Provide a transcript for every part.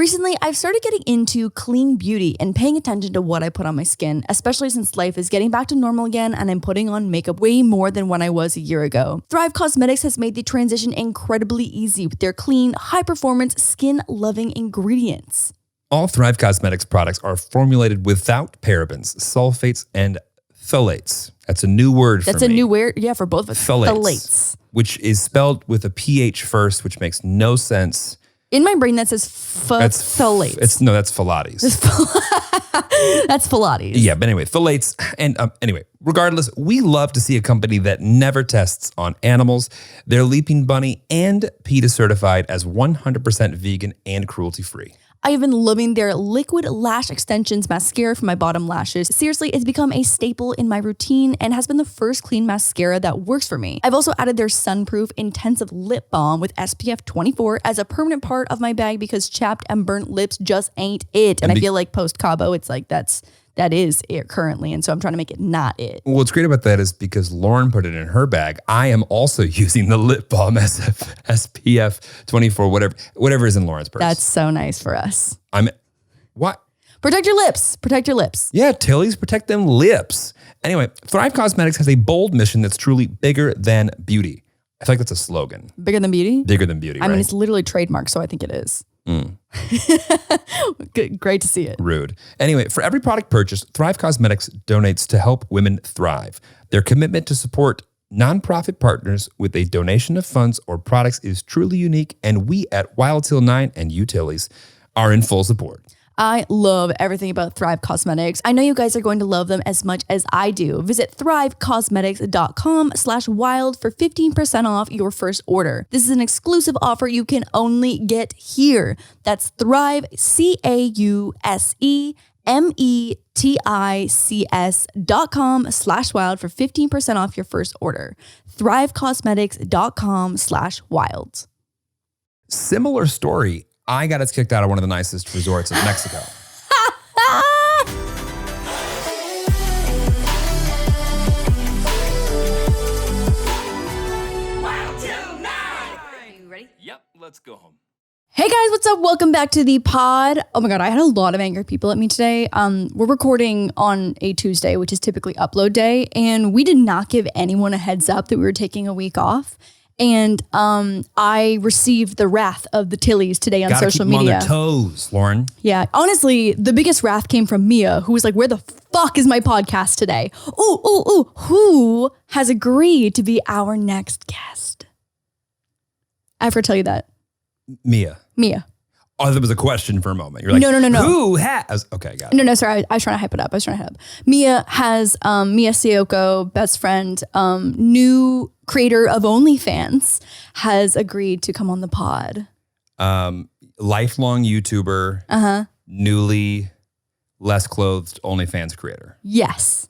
Recently, I've started getting into clean beauty and paying attention to what I put on my skin, especially since life is getting back to normal again and I'm putting on makeup way more than when I was a year ago. Thrive Cosmetics has made the transition incredibly easy with their clean, high-performance, skin-loving ingredients. All Thrive Cosmetics products are formulated without parabens, sulfates, and phthalates. That's a new word for me. That's a new word, yeah, for both of us. Phthalates. Which is spelled with a PH first, which makes no sense. In my brain, that says phthalates. That's Pilates. That's Pilates. Yeah, but anyway, phthalates. And anyway, regardless, we love to see a company that never tests on animals. They're Leaping Bunny and PETA certified as 100% vegan and cruelty-free. I have been loving their liquid lash extensions mascara for my bottom lashes. Seriously, it's become a staple in my routine and has been the first clean mascara that works for me. I've also added their sunproof intensive lip balm with SPF 24 as a permanent part of my bag because chapped and burnt lips just ain't it. And I feel like post Cabo, it's like that is it currently. And so I'm trying to make it not it. What's great about that is because Lauren put it in her bag, I am also using the lip balm SPF 24, whatever is in Lauren's purse. That's so nice for us. What? Protect your lips. Protect your lips. Yeah, Tilly's protect them lips. Anyway, Thrive Cosmetics has a bold mission that's truly bigger than beauty. I feel like that's a slogan. Bigger than beauty? Bigger than beauty, I mean, it's literally trademarked, so I think it is. Good, great to see it. Rude. Anyway, for every product purchased, Thrive Cosmetics donates to help women thrive. Their commitment to support nonprofit partners with a donation of funds or products is truly unique, and we at Wild Til 9 and Utilities are in full support. I love everything about Thrive Cosmetics. I know you guys are going to love them as much as I do. Visit thrivecosmetics.com/wild for 15% off your first order. This is an exclusive offer you can only get here. That's Thrive, CAUSEMETICS.com/wild for 15% off your first order. Thrivecosmetics.com/wild. Similar story. I got us kicked out of one of the nicest resorts in Mexico. Wild Til 9. Are you ready? Yep, let's go home. Hey guys, what's up? Welcome back to the pod. Oh my God, I had a lot of angry people at me today. We're recording on a Tuesday, which is typically upload day, and we did not give anyone a heads up that we were taking a week off. And I received the wrath of the Tillies today on social media. Gotta keep them on their toes, Lauren. Yeah, honestly, the biggest wrath came from Mia, who was like, where the fuck is my podcast today? Ooh, who has agreed to be our next guest? I have to tell you that. Mia. Oh, that was a question for a moment. You're like, no. Who has? Okay, got it. No, sorry. I was trying to hype it up. Mia has, Mia Sayoko, best friend, new creator of OnlyFans, has agreed to come on the pod. Lifelong YouTuber, newly less clothed OnlyFans creator. Yes.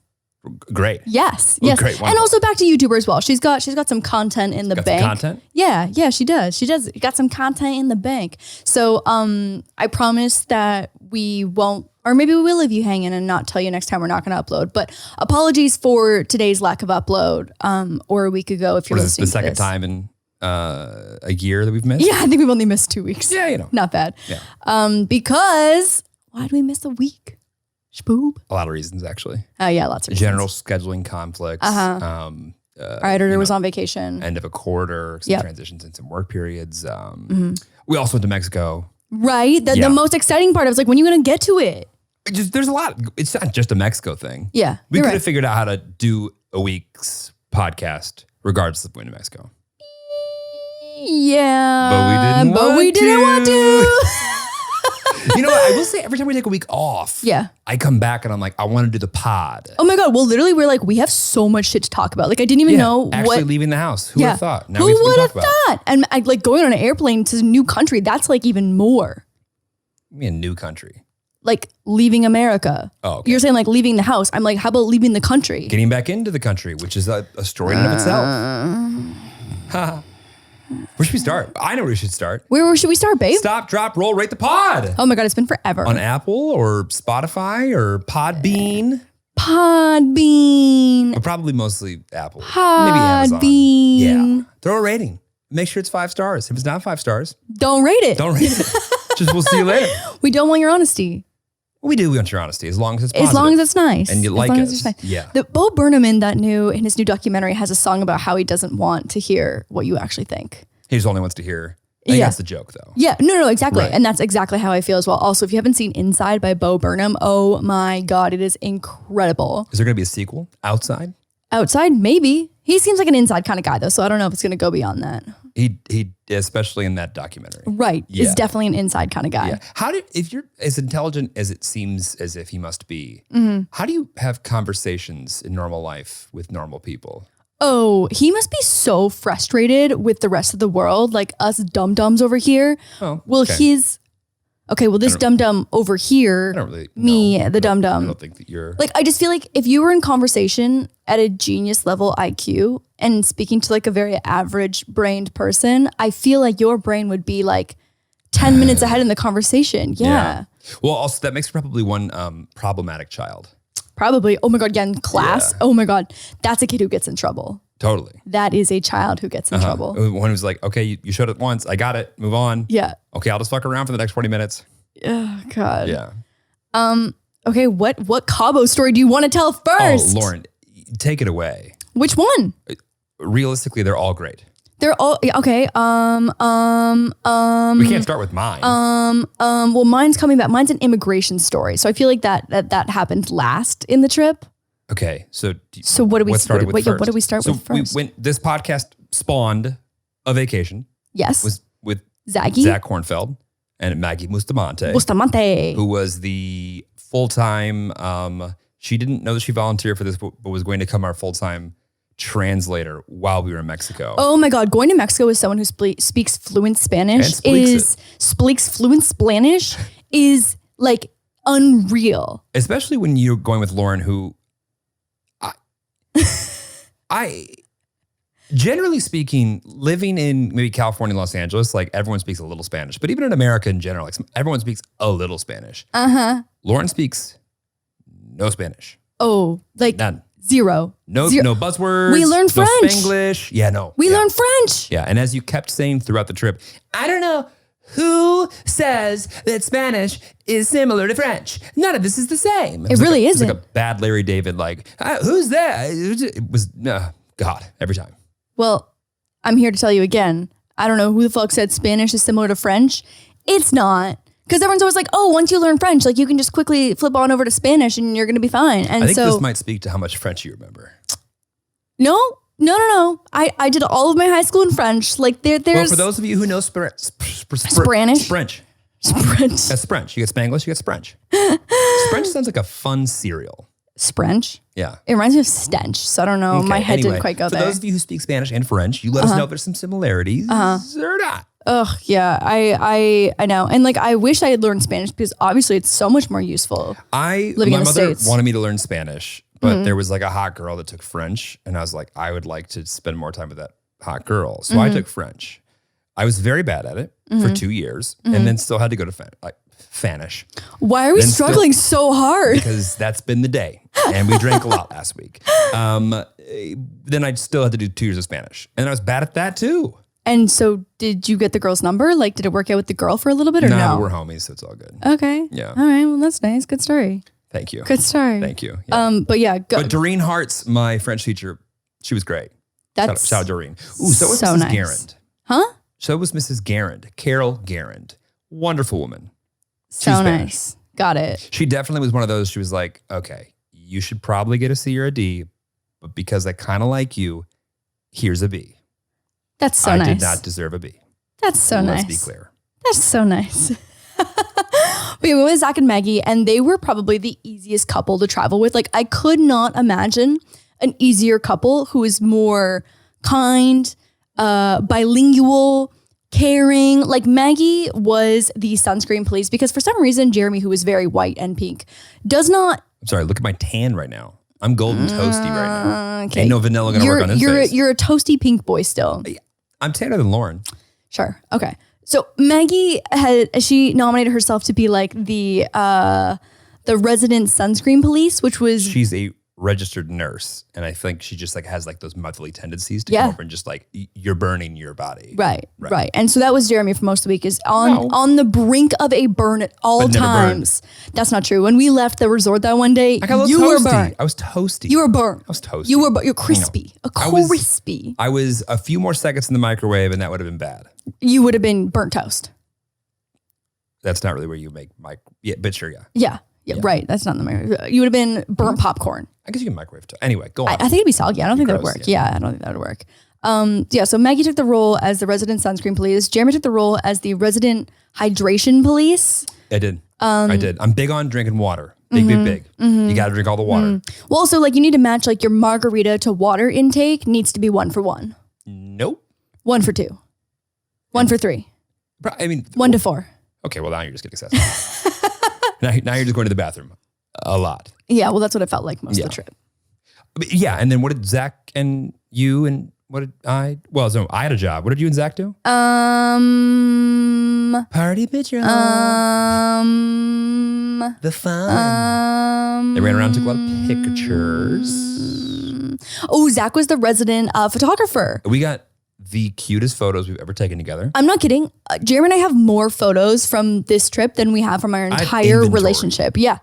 Great. Yes. Great. Wonderful. And also back to YouTuber as well. She's got some content in the bank. Some content? Yeah, she does. She got some content in the bank. So I promise that we won't, or maybe we will leave you hanging and not tell you next time we're not going to upload. But apologies for today's lack of upload or a week ago if you're listening to this. The second time in a year that we've missed? Yeah, I think we've only missed 2 weeks. Yeah, Not bad. Yeah. because why did we miss a week? Spoob. A lot of reasons, actually. Oh, yeah, lots of reasons. General scheduling conflicts. Our editor was on vacation. End of a quarter, some transitions in some work periods. We also went to Mexico. Right? The most exciting part, I was like, when are you going to get to it? There's a lot. It's not just a Mexico thing. Yeah. We could have figured out how to do a week's podcast regardless of going to Mexico. Yeah. But we didn't want to. to. You know what? I will say every time we take a week off, Yeah. I come back and I'm like, I want to do the pod. Oh my God. Well, literally, we're like, we have so much shit to talk about. Like, I didn't even know actually leaving the house. Who would have thought? Now Who we have would to have talk about thought? And I like going on an airplane to a new country. That's like even more. I mean, a new country. Like leaving America. Oh, okay. You're saying like leaving the house. I'm like, how about leaving the country? Getting back into the country, which is a story in and of itself. Where should we start? I know where we should start. Where should we start, babe? Stop, drop, roll, rate the pod. Oh my God, it's been forever. On Apple or Spotify or Podbean. Podbean. But probably mostly Apple. Maybe Amazon. Podbean. Yeah. Throw a rating. Make sure it's 5 stars. If it's not 5 stars, Don't rate it. don't rate it. Just we'll see you later. We don't want your honesty. We do want your honesty as long as it's positive. As long as it's nice. And you As like long us. as it's nice. Yeah. The Bo Burnham in his new documentary has a song about how he doesn't want to hear what you actually think. He just only wants to hear. I think Yeah. that's the joke, though. Yeah, no, exactly. Right. And that's exactly how I feel as well. Also, if you haven't seen Inside by Bo Burnham, oh my God, it is incredible. Is there going to be a sequel? Outside? Outside, maybe. He seems like an inside kind of guy though, so I don't know if it's going to go beyond that. He especially in that documentary. Right. Yeah. Is definitely an inside kind of guy. Yeah. If you're as intelligent as it seems as if he must be, Mm-hmm. how do you have conversations in normal life with normal people? Oh, he must be so frustrated with the rest of the world, like us dum-dums over here. Oh, Well, okay. this dum-dum over here, I don't really me, know. the I dum-dum. don't think that you're Like, I just feel like if you were in conversation at a genius level IQ and speaking to like a very average brained person, I feel like your brain would be like 10 minutes ahead in the conversation. Yeah. Well, also that makes probably one problematic child. Probably. Oh my God. Yeah. In class. Yeah. Oh my God. That's a kid who gets in trouble. Totally. That is a child who gets in trouble. One who's like, okay, you showed it once. I got it. Move on. Yeah. Okay, I'll just fuck around for the next 20 minutes. Oh God. Yeah. Okay. What Cabo story do you want to tell first? Oh, Lauren, take it away. Which one? Realistically, they're all great. They're all okay. We can't start with mine. Well, mine's coming back. Mine's an immigration story. So I feel like that happened last in the trip. Okay, so So what do we started with what first? do we start with first? This podcast spawned a vacation Yes. was with Zaggy Zach Kornfeld and Maggie Bustamante, Bustamante. who was the full-time. She didn't know that she volunteered for this, but was going to become our full-time translator while we were in Mexico. Oh my God, going to Mexico with someone who speaks fluent Spanish And speaks fluent Spanish is like unreal. Especially when you're going with Lauren, who I generally speaking, living in maybe California, Los Angeles, like everyone speaks a little Spanish, but even in America in general, like everyone speaks a little Spanish. Lauren speaks no Spanish. Oh, like None. zero. No buzzwords. We learned no French. Spanglish. Yeah, no. We yeah. learned French. Yeah, and as you kept saying throughout the trip, I don't know who says that Spanish is similar to French. None of this is the same. It really It's isn't. like a bad Larry David, like, who's that? It was, God, every time. Well, I'm here to tell you again. I don't know who the fuck said Spanish is similar to French. It's not. Because everyone's always like, oh, once you learn French, like you can just quickly flip on over to Spanish and you're going to be fine. And I think so, this might speak to how much French you remember. No. I did all of my high school in French. Like there's Well, for those of you who know Spanish. Spanish. French. French. That's French. You get Spanglish, you get French. French sounds like a fun cereal. French. Yeah. It reminds me of stench. So I don't know. Okay, My head anyway, didn't quite go for there. those of you who speak Spanish and French, you let us know if there's some similarities or not. Ugh, yeah, I know. And like, I wish I had learned Spanish because obviously it's so much more useful. My in the mother States. wanted me to learn Spanish, but there was like a hot girl that took French, and I was like, I would like to spend more time with that hot girl. So I took French. I was very bad at it for 2 years, and then still had to go to Spanish Why are we Then struggling so hard? because that's been the day, and we drank a lot last week. Then I still had to do 2 years of Spanish, and I was bad at that too. And so did you get the girl's number? Like, did it work out with the girl for a little bit or Nah, no? we're homies, so it's all good. Okay. Yeah. All right. Well, that's nice. Good story. Thank you. Good story. Thank you. Yeah. But yeah, go. But Doreen Hart's my French teacher. She was great. That's Shout out Doreen. Ooh, so was so Mrs. nice. Garand. Huh? So was Mrs. Garand, Carol Garand. Wonderful woman. So Spanish. nice. Got it. She definitely was one of those. She was like, okay, you should probably get a C or a D, but because I kind of like you, here's a B. That's so I nice. did not deserve a B. That's so Let's nice. be clear. That's so nice. But yeah, we went with Zach and Maggie, and they were probably the easiest couple to travel with. Like, I could not imagine an easier couple who is more kind, bilingual, caring. Like, Maggie was the sunscreen police because for some reason, Jeremy, who is very white and pink, does not. I'm sorry, look at my tan right now. I'm golden toasty right now. Okay. Ain't no vanilla gonna work on his face. You're a toasty pink boy still. I'm tanner than Lauren. Sure. Okay. So Maggie she nominated herself to be like the resident sunscreen police, which was She's a registered nurse, and I think she just like has like those motherly tendencies to Yeah. come over and just like you're burning your body. Right. And so that was Jeremy for most of the week, is on the brink of a burn at all But never times. That's not true. When we left the resort that one day, I got a you little were toasty. burnt. I was toasty. You were burnt. I was toasty. You're crispy. Crispy. I was a few more seconds in the microwave, and that would have been bad. You would have been burnt toast. That's not really where you make but sure, yeah. Yeah, right. That's not in the microwave. You would have been burnt popcorn. I guess you can microwave toast. Anyway, go on. I think it'd be soggy. I don't think that would Gross, work. Yeah, I don't think that would work. So Maggie took the role as the resident sunscreen police. Jeremy took the role as the resident hydration police. I did. I'm big on drinking water. Big. You got to drink all the water. Well, also, like, you need to match like your margarita to water intake needs to be 1 for 1. Nope. 1 for 2. 1 for 3. I mean, 1 to 4. okay, well, now you're just getting excessive. now you're just going to the bathroom a lot. Yeah, well, that's what it felt like most of the trip. But yeah, and then what did Zach and you and what did I? Well, so I had a job. What did you and Zach do? Party picture. The fun. They ran around and took a lot of pictures. Oh, Zach was the resident photographer. We got the cutest photos we've ever taken together. I'm not kidding. Jeremy and I have more photos from this trip than we have from our entire inventory. relationship. Yeah.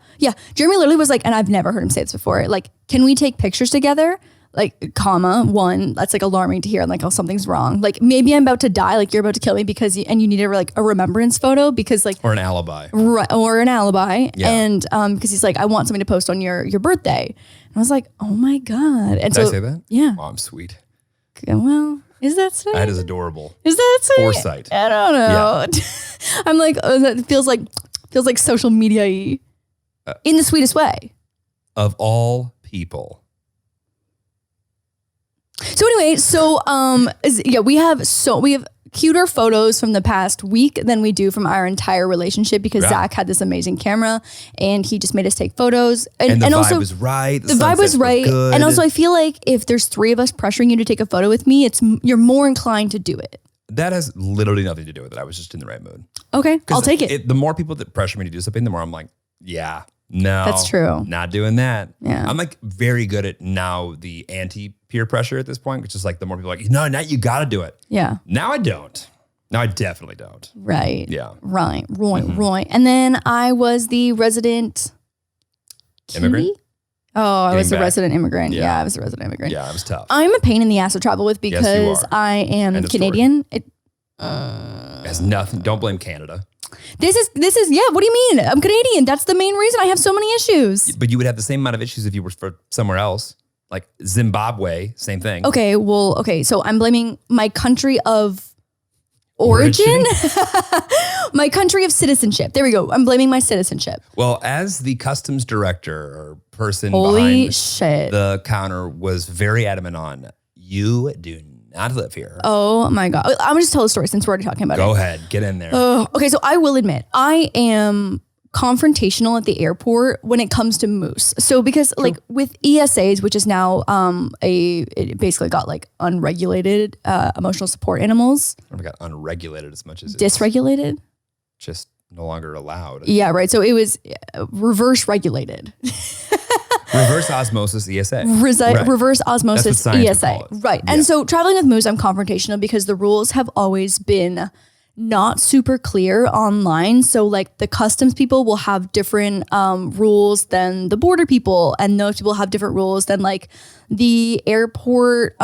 Jeremy literally was like, and I've never heard him say this before, like, can we take pictures together? Like, comma, 1, that's like alarming to hear. And like, oh, something's wrong. Like, maybe I'm about to die. Like, you're about to kill me because you need a remembrance photo because like. Or an alibi. Right. Or an alibi. Yeah. And because he's like, I want something to post on your birthday. And I was like, oh my God. And Did I say that? Yeah. Oh, I'm sweet. Well, is that sweet? That is adorable. Is that sweet? Foresight. I don't know. Yeah. I'm like, oh, that feels like social media-y in the sweetest way. Of all people. So anyway, we have cuter photos from the past week than we do from our entire relationship because Right. Zach had this amazing camera and he just made us take photos. And the vibe also, was right. The vibe was right. Good. And also I feel like if there's 3 of us pressuring you to take a photo with me, you're more inclined to do it. That has literally nothing to do with it. I was just in the right mood. Okay, I'll take it. The more people that pressure me to do something, the more I'm like, yeah, no. That's true. Not doing that. Yeah. I'm like very good at now the anti-peer pressure at this point, which is like the more people are like, no, now you got to do it. Yeah. Now I don't. Now I definitely don't. Right. Yeah. Right. Roy. And then I was the resident Immigrant? cutie? Oh, I was a back. resident immigrant. Yeah. Yeah, I was a resident immigrant. Yeah, it was tough. I'm a pain in the ass to travel with Yes, you because are. I am End of story. Canadian. It has nothing. Don't blame Canada. This is yeah. What do you mean? I'm Canadian. That's the main reason I have so many issues. But you would have the same amount of issues if you were for somewhere else. Like Zimbabwe, same thing. Okay. So I'm blaming my country of origin, my country of citizenship. There we go. I'm blaming my citizenship. Well, as the customs director or person Holy behind shit. the counter was very adamant on, you do not live here. Oh my God. I'm gonna just tell a story since we're already talking about it. Go ahead, get in there. Okay, so I will admit, I am confrontational at the airport when it comes to moose. So because like with ESAs, which is now it basically got like unregulated emotional support animals. I never got unregulated as much as it's Dysregulated? just no longer allowed. Yeah, right. So it was reverse regulated. Reverse osmosis ESA. Right. Reverse osmosis That's what science would ESA. call it. Right. Yeah. And so traveling with moose, I'm confrontational because the rules have always been not super clear online. So like the customs people will have different rules than the border people, and those people have different rules than like the airport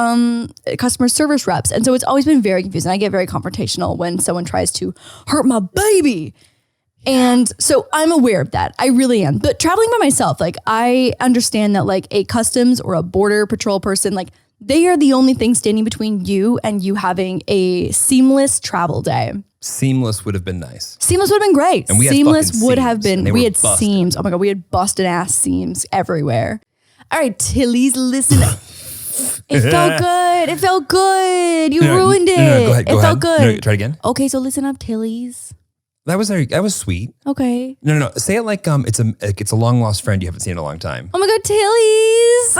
customer service reps. And so it's always been very confusing. I get very confrontational when someone tries to hurt my baby. And so I'm aware of that. I really am. But traveling by myself, like I understand that like a customs or a border patrol person, like they are the only thing standing between you and you having a seamless travel day. Seamless would have been nice. Seamless would have been great. And we had Seamless fucking would have seams, and been. they We were had busted. seams. Oh my God, we had busted ass seams everywhere. All right, Tilly's, listen. It felt good. It felt good. You ruined it. No, go ahead. It felt good. No, try it again. Okay, so listen up, Tilly's. That was sweet. Okay. No. Say it like it's a long lost friend you haven't seen in a long time. Oh my God, Tilly's.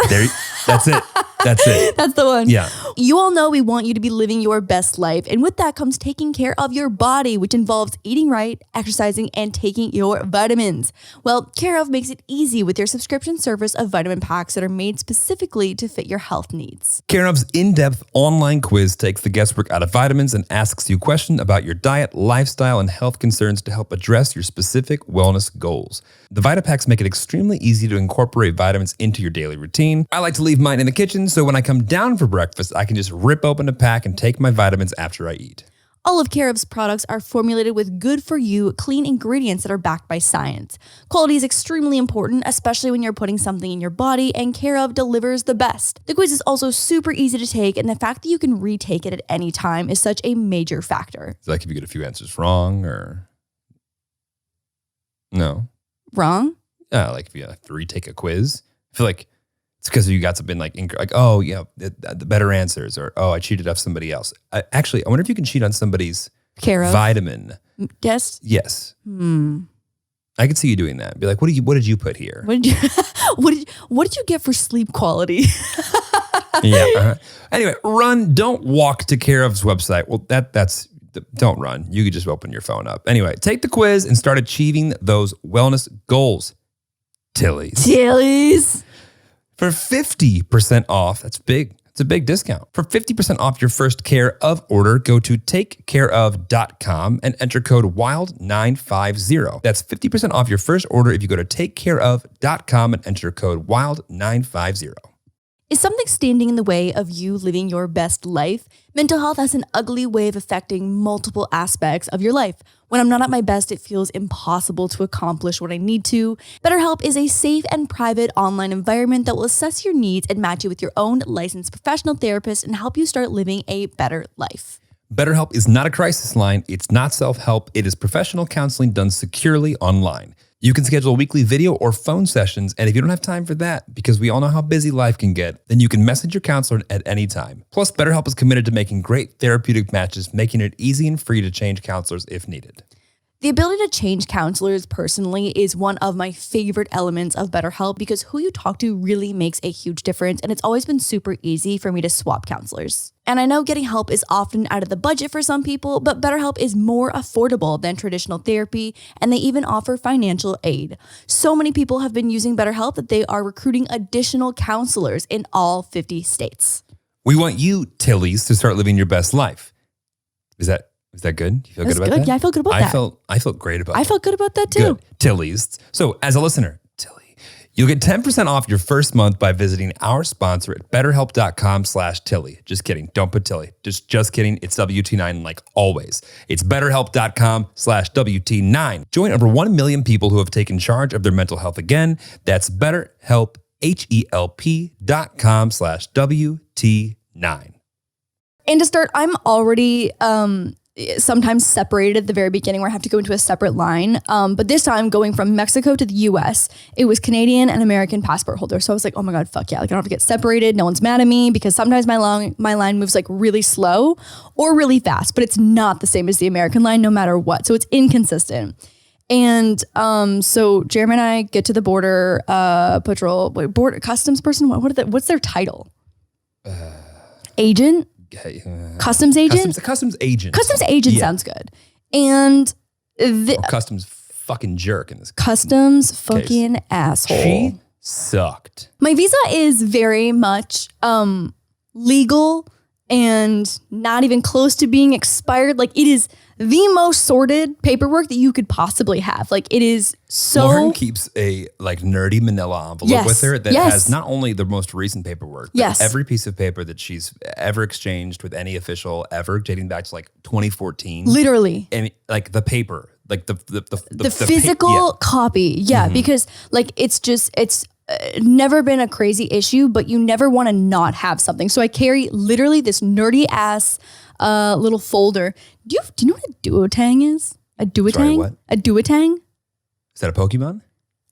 That's it. That's it. That's the one. Yeah. You all know we want you to be living your best life. And with that comes taking care of your body, which involves eating right, exercising, and taking your vitamins. Well, Care of makes it easy with their subscription service of vitamin packs that are made specifically to fit your health needs. Care of's in-depth online quiz takes the guesswork out of vitamins and asks you questions about your diet, lifestyle, and health concerns to help address your specific wellness goals. The VitaPacks make it extremely easy to incorporate vitamins into your daily routine. I like to leave mine in the kitchen, so when I come down for breakfast, I can just rip open a pack and take my vitamins after I eat. All of Care of's products are formulated with good-for-you, clean ingredients that are backed by science. Quality is extremely important, especially when you're putting something in your body, and Care of delivers the best. The quiz is also super easy to take, and the fact that you can retake it at any time is such a major factor. It's like if you get a few answers wrong or... No. Wrong? Like if you have to retake a quiz. I feel like it's because you got something like oh, yeah, the better answers, or oh, I cheated off somebody else. Actually, I wonder if you can cheat on somebody's Care of? vitamin. Yes? Yes. I could see you doing that. Be like, what did you put here? What did you get for sleep quality? Yeah. Anyway, don't walk to Care of's website. Well, that's don't run. You could just open your phone up. Anyway, take the quiz and start achieving those wellness goals. Tilly's. For 50% off, that's big. It's a big discount. For 50% off your first Care of order, go to takecareof.com and enter code WILD950. That's 50% off your first order if you go to takecareof.com and enter code WILD950. Is something standing in the way of you living your best life? Mental health has an ugly way of affecting multiple aspects of your life. When I'm not at my best, it feels impossible to accomplish what I need to. BetterHelp is a safe and private online environment that will assess your needs and match you with your own licensed professional therapist and help you start living a better life. BetterHelp is not a crisis line. It's not self-help. It is professional counseling done securely online. You can schedule weekly video or phone sessions, and if you don't have time for that, because we all know how busy life can get, then you can message your counselor at any time. Plus, BetterHelp is committed to making great therapeutic matches, making it easy and free to change counselors if needed. The ability to change counselors personally is one of my favorite elements of BetterHelp because who you talk to really makes a huge difference, and it's always been super easy for me to swap counselors. And I know getting help is often out of the budget for some people, but BetterHelp is more affordable than traditional therapy, and they even offer financial aid. So many people have been using BetterHelp that they are recruiting additional counselors in all 50 states. We want you, Tilly's, to start living your best life. Is that good? You feel good about that? Yeah, I feel good about that. I felt great about it. I felt good about that too. Good. Tilly's. So as a listener, Tilly, you'll get 10% off your first month by visiting our sponsor at betterhelp.com/Tilly. Just kidding. Don't put Tilly. Just kidding. It's WT9 like always. It's betterhelp.com/WT9. Join over 1 million people who have taken charge of their mental health again. That's BetterHelp, HELP.com/WT9. And to start, I'm already sometimes separated at the very beginning where I have to go into a separate line. But this time going from Mexico to the US, it was Canadian and American passport holder. So I was like, oh my God, fuck yeah. Like I don't have to get separated. No one's mad at me because sometimes my line moves like really slow or really fast, but it's not the same as the American line no matter what. So it's inconsistent. And so Jeremy and I get to the border border customs person. What's their title? Agent? Customs agent? Customs agent. Customs agent sounds good. And customs fucking jerk in this customs fucking asshole. She sucked. My visa is very much legal and not even close to being expired. Like it is the most sorted paperwork that you could possibly have. Like it is so... Lauren keeps a like nerdy manila envelope with her that has not only the most recent paperwork, but every piece of paper that she's ever exchanged with any official ever dating back to like 2014. Literally. And like the paper, like the physical copy. Yeah. Because like it's never been a crazy issue, but you never want to not have something. So I carry literally this nerdy ass little folder. Do you know what a duotang is? A duotang? Sorry, what? A duotang? Is that a Pokemon?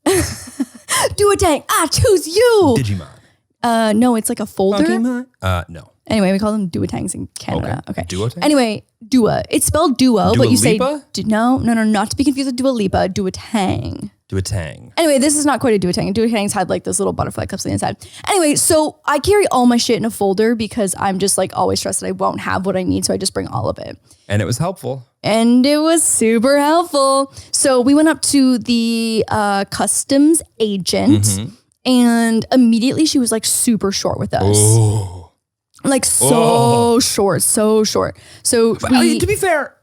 Duotang, I choose you. Digimon. No, it's like a folder. Pokemon? No. Anyway, we call them duotangs in Canada. Okay. Duotang? Anyway, Dua. It's spelled duo, but you say Lipa? no, not to be confused with Dua Lipa. Duotang. Duotang. Anyway, this is not quite a duotang. Duotangs had like this little butterfly clips on the inside. Anyway, so I carry all my shit in a folder because I'm just like always stressed that I won't have what I need, so I just bring all of it. And it was helpful. And it was super helpful. So we went up to the customs agent, and immediately she was like super short with us. Oh. Like so short. So But, to be fair,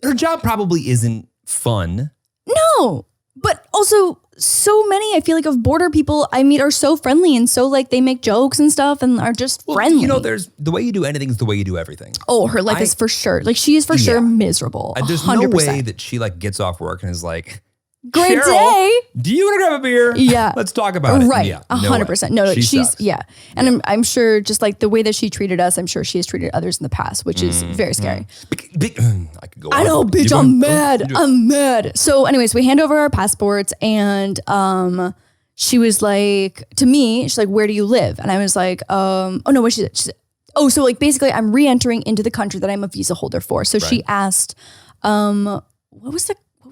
her job probably isn't fun. No, but also so many, I feel like, of border people I meet are so friendly and so like they make jokes and stuff and are just friendly. You know, there's the way you do anything is the way you do everything. Oh, her life is for sure. Like she is for sure miserable. There's 100%. no way that she like gets off work and is like, great Cheryl, day. Do you want to grab a beer? Yeah. Let's talk about it. Right. Yeah, 100%. No, she she's, sucks. yeah. And I'm sure just like the way that she treated us, I'm sure she has treated others in the past, which is very scary. I could go I on. know, bitch, You I'm go- mad. you- I'm mad. So anyways, we hand over our passports and she was like, to me, she's like, where do you live? And I was like, oh no, what she said, oh, so like basically I'm re-entering into the country that I'm a visa holder for. So she asked, what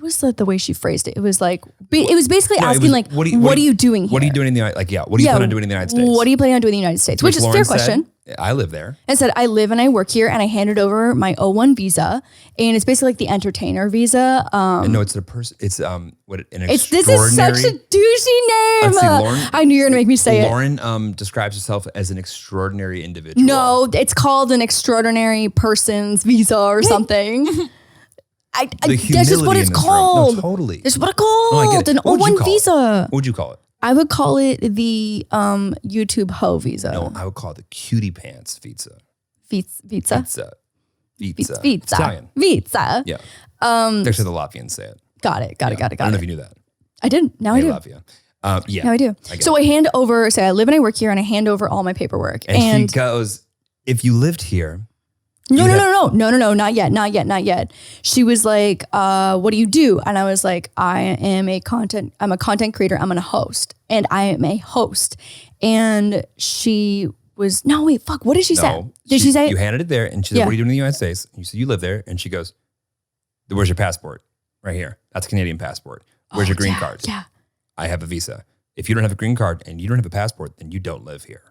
was the way she phrased it? It was like, it was basically No, it asking was, like, what are you doing here? What are you doing in the what are you planning on doing in the United States? What are you planning on doing in the United States? Which is a fair Lauren said, question. I live there. I said, I live and I work here, and I handed over my O1 visa, and it's basically like the entertainer visa. And no, it's a person. It's what an This extraordinary. is such a douchey name. Let's see, Lauren- I knew you were gonna make me say it. Lauren describes herself as an extraordinary individual. No, it's called an extraordinary person's visa or something. That's just what it's called. No, totally. That's what it's No, I called. get it. An What would you O1 call it? visa. What would you call it? I would call it the YouTube ho visa. No, I would call it the cutie pants visa. Visa. Visa. Visa. Italian. Visa. Yeah. Actually, the Latvians say it. Got it. I don't know if you knew that. I did. Now I Hey, do. Latvia. Yeah. Now I do. So I hand over, say I live and I work here, and I hand over all my paperwork. And she goes, if you lived here. No, not yet. She was like, what do you do? And I was like, I'm a content creator. I'm a host, and I am a host. And she was, no, wait, fuck. What did she say? Did she say? You handed it there, and she said, Yeah. what are you doing in the United States? And you said, you live there. And she goes, where's your passport? Right here. That's a Canadian passport. Where's your green card? Yeah. I have a visa. If you don't have a green card and you don't have a passport, then you don't live here.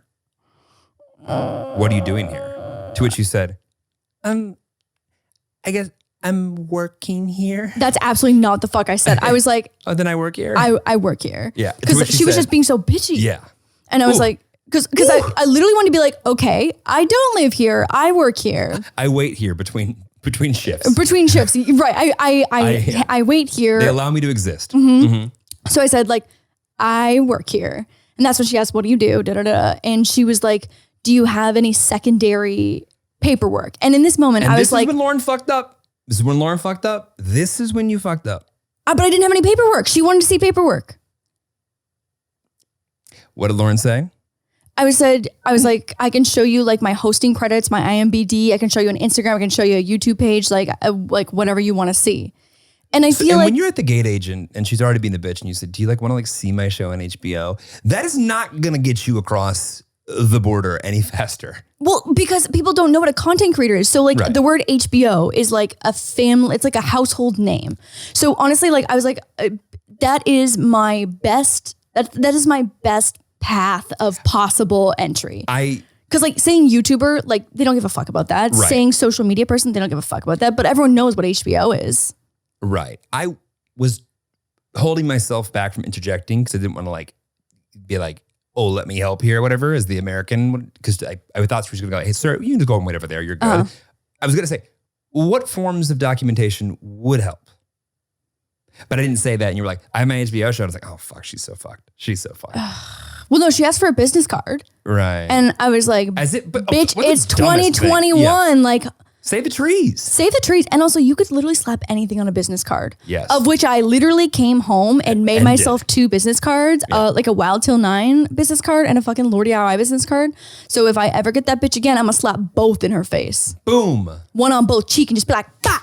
What are you doing here? To which you said, I guess I'm working here. That's absolutely not the fuck I said. I was like, Oh, then I work here? I work here. Yeah. To Because which she was said- just being so bitchy. Yeah. And I was Ooh. like, because I literally wanted to be like, okay, I don't live here. I work here. I wait here between shifts. Between shifts. Right. I wait here. They allow me to exist. So I said, like, I work here. And that's when she asked, what do you do? Da, da, da. And she was like, do you have any secondary paperwork? And in this moment, And I this was like, is when Lauren fucked up. This is when Lauren fucked up. This is when you fucked up. but I didn't have any paperwork. She wanted to see paperwork. What did Lauren say? I was like, I can show you like my hosting credits, my IMBD. I can show you an Instagram. I can show you a YouTube page, like whatever you want to see. And I feel like when you're at the gate agent and she's already being the bitch and you said, do you like want to like see my show on HBO? That is not going to get you across the border any faster. well, because people don't know what a content creator is. So like Right. the word HBO is like a family, it's like a household name. So honestly, like I was like, that is my best, that is my best path of possible entry. Because like saying YouTuber, like they don't give a fuck about that. Right. Saying social media person, they don't give a fuck about that. But everyone knows what HBO is. Right. I was holding myself back from interjecting because I didn't want to like be like, oh, let me help here or whatever as the American. Because I thought she was going to go, hey, sir, you can just go and wait over there. You're good. I was going to say, what forms of documentation would help? But I didn't say that. And you were like, I have my HBO show. I was like, oh, fuck, she's so fucked. She's so fucked. Well, no, she asked for a business card. Right. And I was like, As it, but, bitch, what's the it's dumbest thing? 2021. Yeah. Like, Save the trees. save the trees. And also, you could literally slap anything on a business card. Yes. Of which I literally came home and made And myself 2 business cards, like a Wild Till 9 business card and a fucking Lordy RI business card. So if I ever get that bitch again, I'm gonna slap both in her face. Boom. One on both cheek and just be like, bah!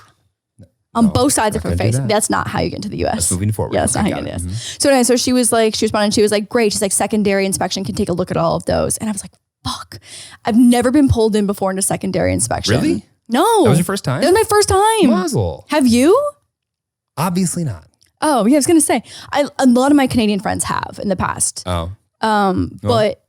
On both sides of her gonna do face. that. That's not how you get into the US. That's moving forward. Yeah, that's Okay, not how you got get into it. the US. So anyway, so she was like, she responded, she was like, great. She's like, secondary inspection can take a look at all of those. And I was like, fuck. I've never been pulled in before into secondary inspection. Really? No. That was your first time? That was my first time. Mazel. Have you? Obviously not. Oh, yeah, I was going to say, a lot of my Canadian friends have in the past. Oh. But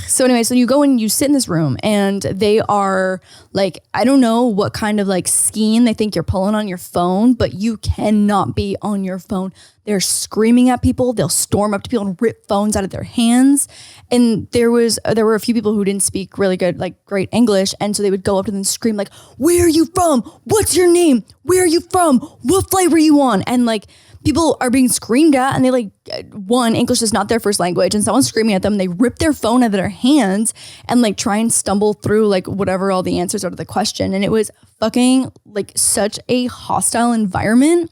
so anyway, so you go and you sit in this room and they are like, I don't know what kind of like scheme they think you're pulling on your phone, but you cannot be on your phone. They're screaming at people. They'll storm up to people and rip phones out of their hands. And there were a few people who didn't speak really good, like great English. And so they would go up to them and scream like, where are you from? What's your name? Where are you from? What flight were you on? And like, people are being screamed at and they like, one, English is not their first language and someone's screaming at them. They rip their phone out of their hands and like try and stumble through like whatever all the answers are to the question. And it was fucking like such a hostile environment.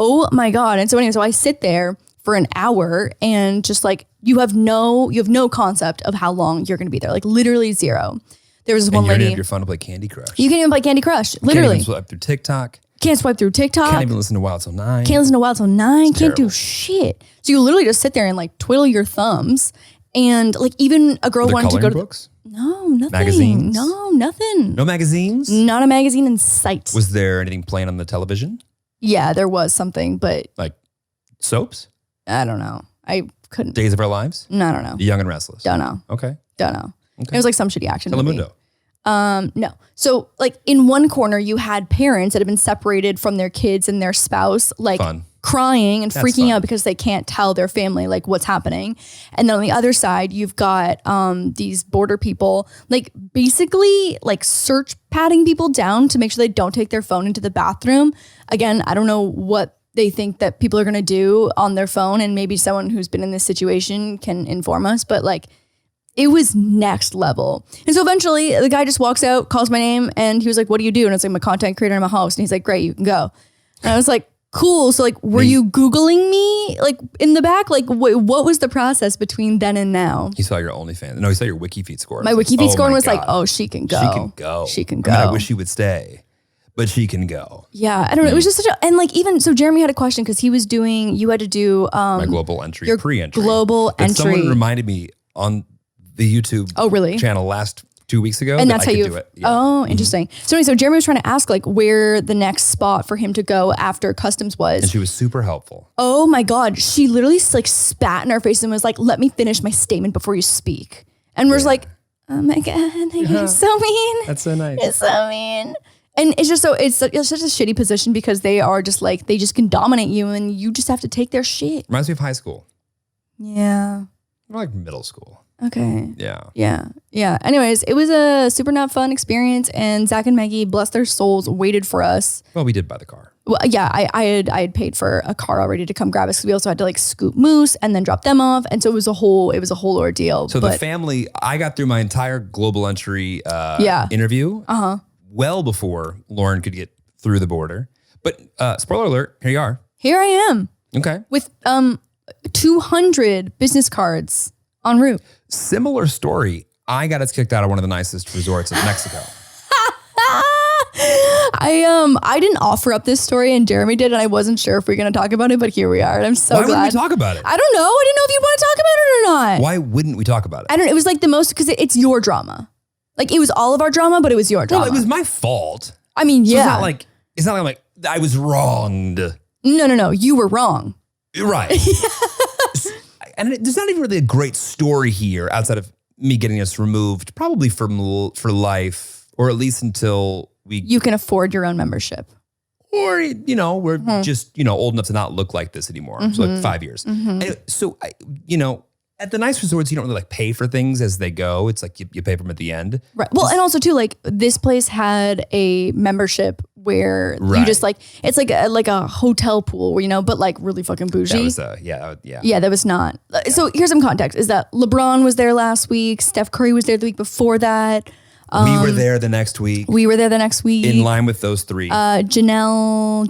Oh my God. And so anyway, so I sit there for an hour and just like, you have no concept of how long you're going to be there. Like literally zero. There was one lady. You have your phone to play Candy Crush. You can't even play Candy Crush. Literally. Can't even swipe through TikTok. Can't swipe through TikTok. Can't even listen to Wild Till 9. Can't listen to Wild Till 9. Can't terrible. do shit. So you literally just sit there and like twiddle your thumbs. And like even a girl Were there wanted to go coloring to books? No, nothing. Magazines? No, nothing. No magazines? Not a magazine in sight. Was there anything playing on the television? Yeah, there was something, but Like soaps? I don't know. I couldn't. Days of Our Lives? No, I don't know. The Young and Restless? Don't know. Okay. Don't know. Okay. It was like some shitty action movie. Telemundo? No. So like in one corner, you had parents that have been separated from their kids and their spouse, like Fun. crying and That's freaking fun. out because they can't tell their family like what's happening. And then on the other side, you've got these border people, like basically like search patting people down to make sure they don't take their phone into the bathroom. Again, I don't know what they think that people are going to do on their phone. And maybe someone who's been in this situation can inform us, but like, it was next level. And so eventually the guy just walks out, calls my name, and he was like, what do you do? And it's like, I'm a content creator, I'm a host. And he's like, great, you can go. And I was like, cool. So like, were you Googling me like in the back? Like what was the process between then and now? He saw your OnlyFans. No, he saw your WikiFeet score. My WikiFeet score my was like, God. oh, she can go. She can go. She can go. I mean, I wish she would stay, but she can go. Yeah, I don't know. It was just such a, and like even, so Jeremy had a question because he was doing, you had to do My global entry, your pre-entry. global But entry. someone reminded me on the YouTube really? channel last 2 weeks ago. And that that's I how could you. do it. Yeah. Oh, interesting. So anyway, so Jeremy was trying to ask like where the next spot for him to go after customs was. And she was super helpful. Oh my God. She literally like spat in our face and was like, let me finish my statement before you speak. And we're just like, oh my God, you're so mean. That's so nice. It's so mean. And it's just so, it's such a shitty position because they are just like, they just can dominate you and you just have to take their shit. Reminds me of high school. Yeah. More like middle school. Okay. Yeah. Yeah. Yeah. Anyways, it was a super not fun experience and Zach and Maggie, bless their souls, waited for us. Well, we did buy the car. Well, yeah, I had paid for a car already to come grab us because we also had to like scoop Moose and then drop them off, and so it was a whole ordeal. So but the family, I got through my entire global entry interview well before Lauren could get through the border. But spoiler alert, here you are. here I am Okay. with 200 business cards en route. Similar story. I got us kicked out of one of the nicest resorts in Mexico. I didn't offer up this story and Jeremy did, and I wasn't sure if we are going to talk about it, but here we are, and I'm so Why glad. wouldn't we talk about it? I don't know. I didn't know if you want to talk about it or not. Why wouldn't we talk about it? I don't know. It was like the most, because it's your drama. Like it was all of our drama, but it was your drama. Well, it was my fault. I mean, So yeah. it's not like I'm like, I was wronged. No. You were wrong. Right. And there's not even really a great story here outside of me getting us removed, probably for life, or at least until we, You can afford your own membership. or, we're just, old enough to not look like this anymore. So like 5 years. Anyway, so, at the nice resorts, you don't really like pay for things as they go. It's like you pay for them at the end. Right. Well, and also too, like this place had a membership where you Right. just like, it's like a hotel pool, but like really fucking bougie. That was, yeah. Yeah, that was not. So here's some context: is that LeBron was there last week, Steph Curry was there the week before that. We were there the next week. We were there the next week. In line with those three. Janelle,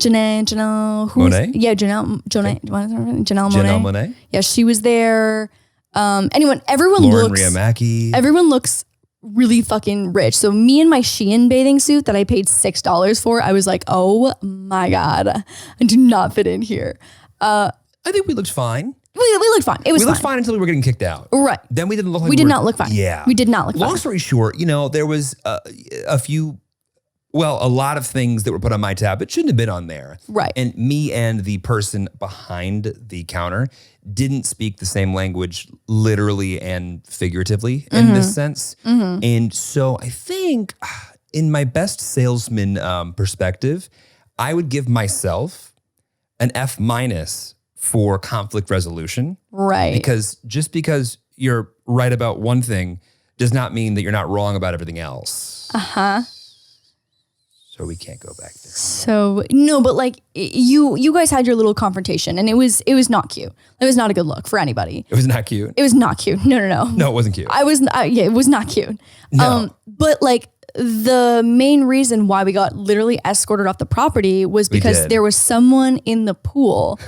who's Monáe? Yeah, Janelle Monáe. Janelle Monáe. Yeah, she was there. Everyone Lauren looks. Riamaki. Everyone looks really fucking rich. So me in my Shein bathing suit that I paid $6 for, I was like, oh my God, I do not fit in here. I think we looked fine. We looked fine. It was We fine. looked fine until we were getting kicked out. Right. Then we didn't look like We did not look fine. Yeah. We did not look Long fine. story short, there was a lot of things that were put on my tab that shouldn't have been on there. Right. And me and the person behind the counter didn't speak the same language literally and figuratively in this sense. And so I think in my best salesman perspective, I would give myself an F- for conflict resolution. Right. Because just because you're right about one thing does not mean that you're not wrong about everything else. So we can't go back there. So no, but like you guys had your little confrontation, and it was not cute. It was not a good look for anybody. It was not cute. It was not cute. No. No, it wasn't cute. It was not cute. No. But like the main reason why we got literally escorted off the property was because did. there was someone in the pool,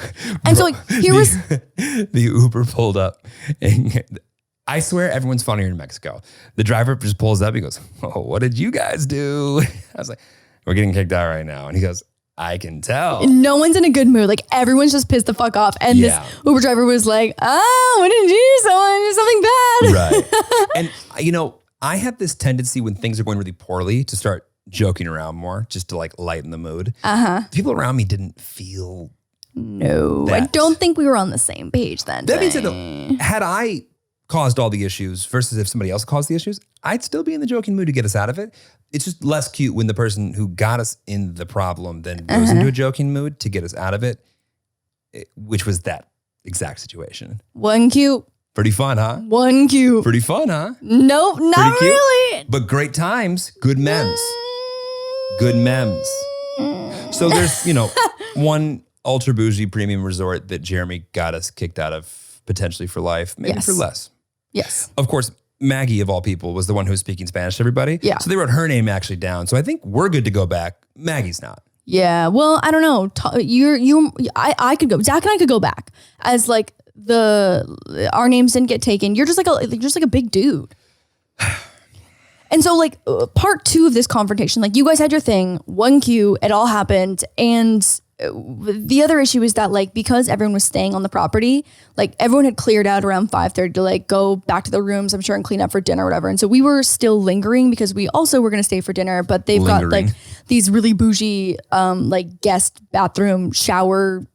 and so like here was The Uber pulled up, and I swear everyone's funnier in Mexico. The driver just pulls up. He goes, "Oh, what did you guys do?" I was like, "We're getting kicked out right now," and he goes, "I can tell." no one's in a good mood. Like everyone's just pissed the fuck off, and Yeah. this Uber driver was like, "Oh, what did you do? Someone did something bad." Right. And I have this tendency when things are going really poorly to start joking around more, just to like lighten the mood. People around me didn't feel. No, I That- don't think we were on the same page then. That means that had I caused all the issues versus if somebody else caused the issues, I'd still be in the joking mood to get us out of it. It's just less cute when the person who got us in the problem then goes into a joking mood to get us out of it, which was that exact situation. One cute, Pretty fun, huh? one cute. Pretty fun, huh? Nope, not Pretty cute. really. But great times, good memes. Good memes. So there's, one ultra bougie premium resort that Jeremy got us kicked out of potentially for life, maybe Yes. for less. Yes. Of course, Maggie, of all people, was the one who was speaking Spanish to everybody. Yeah. So they wrote her name actually down. So I think we're good to go back. Maggie's not. Yeah. Well, I don't know. I could go. Zach and I could go back as like our names didn't get taken. You're just like a big dude. And so like part 2 of this confrontation, like you guys had your thing, 1Q, it all happened. And the other issue is that like, because everyone was staying on the property, like everyone had cleared out around 5:30 to like go back to the rooms, I'm sure, and clean up for dinner or whatever. And so we were still lingering because we also were going to stay for dinner, but they've got Lingering. like these really bougie, like guest bathroom shower.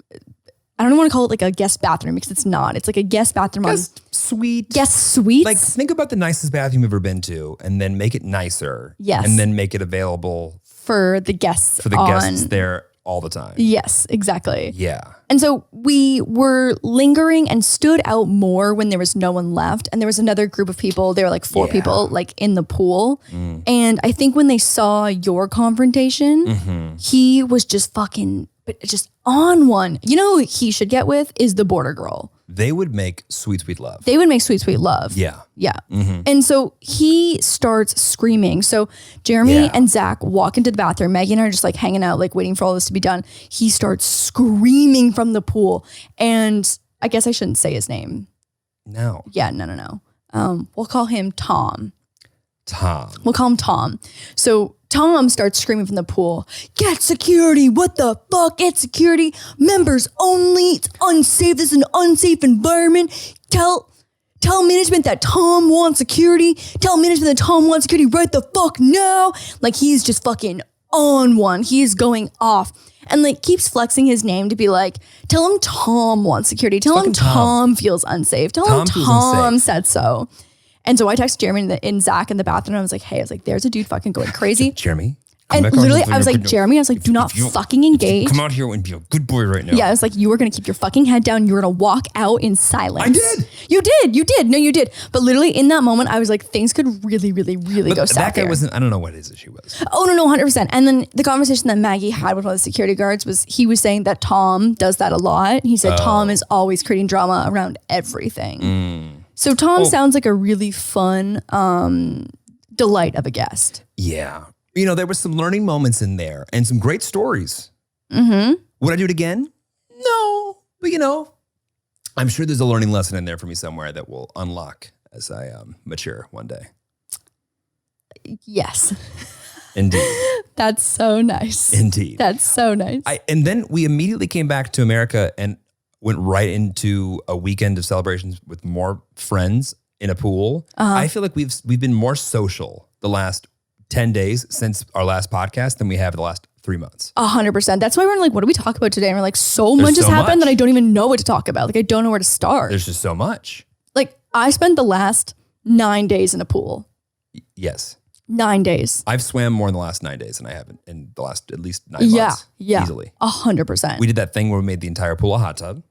I don't want to call it like a guest bathroom because it's not. It's like a guest bathroom Guest suite. guest suites. Like think about the nicest bathroom you've ever been to and then make it nicer. Yes. And then make it available for the guests. for the guests there all the time. Yes, exactly. Yeah. And so we were lingering and stood out more when there was no one left. And there was another group of people, there were like 4 people like in the pool. And I think when they saw your confrontation, he was just fucking just on one. You know who he should get with is the border girl. They would make sweet, sweet love. They would make sweet, sweet love. Yeah. Yeah. And so he starts screaming. So Jeremy Yeah. and Zach walk into the bathroom. Maggie and I are just like hanging out, like waiting for all this to be done. He starts screaming from the pool. And I guess I shouldn't say his name. No. Yeah, no. We'll call him Tom. Tom. We'll call him Tom. So Tom starts screaming from the pool, "Get security, what the fuck, get security, members only, it's unsafe, this is an unsafe environment. Tell management that Tom wants security, tell management that Tom wants security right the fuck now." Like he's just fucking on one, he's going off. And like keeps flexing his name to be like, tell him Tom wants security, tell him Fucking Tom. Tom feels unsafe, tell him Tom feels Tom unsafe. said so. And so I texted Jeremy and Zach in the bathroom. I was like, hey, there's a dude fucking going crazy. Jeremy. come And back on literally, the- I was like, Jeremy, I was like, do not if you- fucking engage. Come out here and be a good boy right now. Yeah, I was like, you were going to keep your fucking head down. You were going to walk out in silence. I did. You did. No, you did. But literally in that moment, I was like, things could really, really, really But go south that guy here. wasn't, I don't know what his issue was. Oh, no, 100%. And then the conversation that Maggie had with one of the security guards was he was saying that Tom does that a lot. He said Tom is always creating drama around everything. So Tom sounds like a really fun delight of a guest. Yeah. You know, there were some learning moments in there and some great stories. Mm-hmm. Would I do it again? No. But you know, I'm sure there's a learning lesson in there for me somewhere that will unlock as I mature one day. Yes. Indeed. That's so nice. Indeed. That's so nice. And then we immediately came back to America and went right into a weekend of celebrations with more friends in a pool. I feel like we've been more social the last 10 days since our last podcast than we have the last 3 months. 100%. That's why we're like, what do we talk about today? And we're like, so much has happened that I don't even know what to talk about. Like, I don't know where to start. There's just so much. Like, I spent the last 9 days in a pool. Yes. 9 days. I've swam more in the last 9 days than I have in the last at least 9 months. Yeah. Easily. 100%. We did that thing where we made the entire pool a hot tub.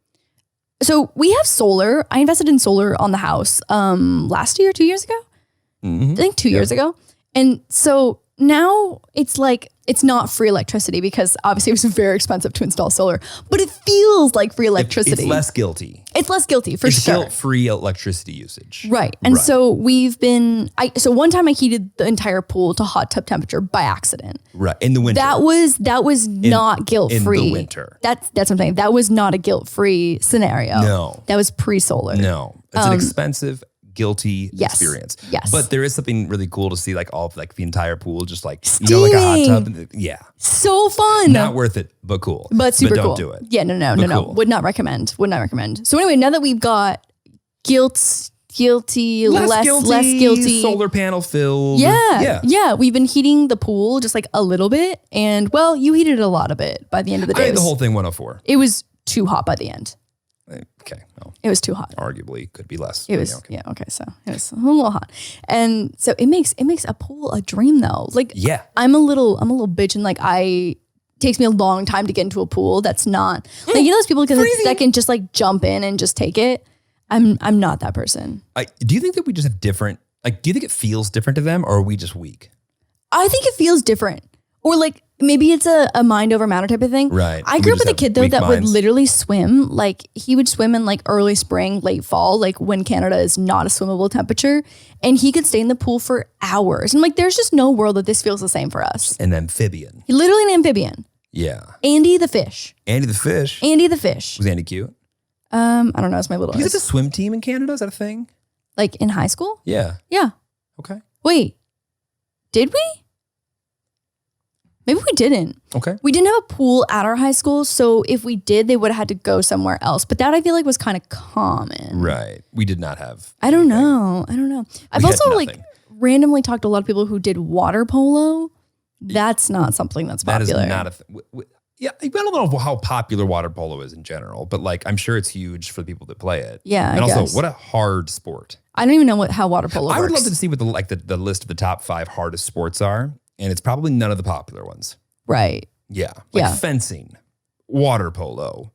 So we have solar. I invested in solar on the house last year, 2 years ago. I think 2 years ago. And so now it's like, it's not free electricity because obviously it was very expensive to install solar, but it feels like free electricity. It's less guilty. It's less guilty for It's sure. guilt-free electricity usage. Right. And so we've been, so one time I heated the entire pool to hot tub temperature by accident. Right. In the winter. That was not guilt-free. In the winter. That's what I'm saying. That was not a guilt-free scenario. No. That was pre-solar. No. It's an expensive, guilty experience. Yes. But there is something really cool to see, like all of like the entire pool, just like, you know, like a hot tub. Yeah. So fun. Not worth it, but cool. But super cool. Don't do it. Yeah, no. Cool. Would not recommend. So anyway, now that we've got guilty, less guilty. Solar panel filled. Yeah. We've been heating the pool just like a little bit. And well, you heated it a lot of it by the end of the day. I had the whole thing 104. It was too hot by the end. Okay. Well, it was too hot. Arguably could be less. It was, So it was a little hot. And so it makes a pool a dream though. Like, yeah, I'm a little bitch and like takes me a long time to get into a pool that's not like, you know, those people that can just like jump in and just take it. I'm not that person. Do you think that we just have different, like, do you think it feels different to them or are we just weak? I think it feels different. Or like, maybe it's a mind over matter type of thing. Right. I grew up with a kid though that would literally swim. Like he would swim in like early spring, late fall, like when Canada is not a swimmable temperature. And he could stay in the pool for hours. And like, there's just no world that this feels the same for us. An amphibian. Literally an amphibian. Yeah. Andy the fish. Andy the fish. Andy the fish. Was Andy cute? I don't know. It's my little. You guys a swim team in Canada? Is that a thing? Like in high school? Yeah. Yeah. Okay. Wait, did we? Maybe we didn't. Okay. We didn't have a pool at our high school. So if we did, they would have had to go somewhere else. But that I feel like was kind of common. Right. We did not have. I don't know. I've also like randomly talked to a lot of people who did water polo. That's not something that's popular. That is not a thing. Yeah, I don't know how popular water polo is in general, but like I'm sure it's huge for the people that play it. Yeah, and I also guess. What a hard sport. I don't even know how water polo works. I would love to see what the list of the top 5 hardest sports are, and it's probably none of the popular ones. Right. Yeah, like fencing, water polo,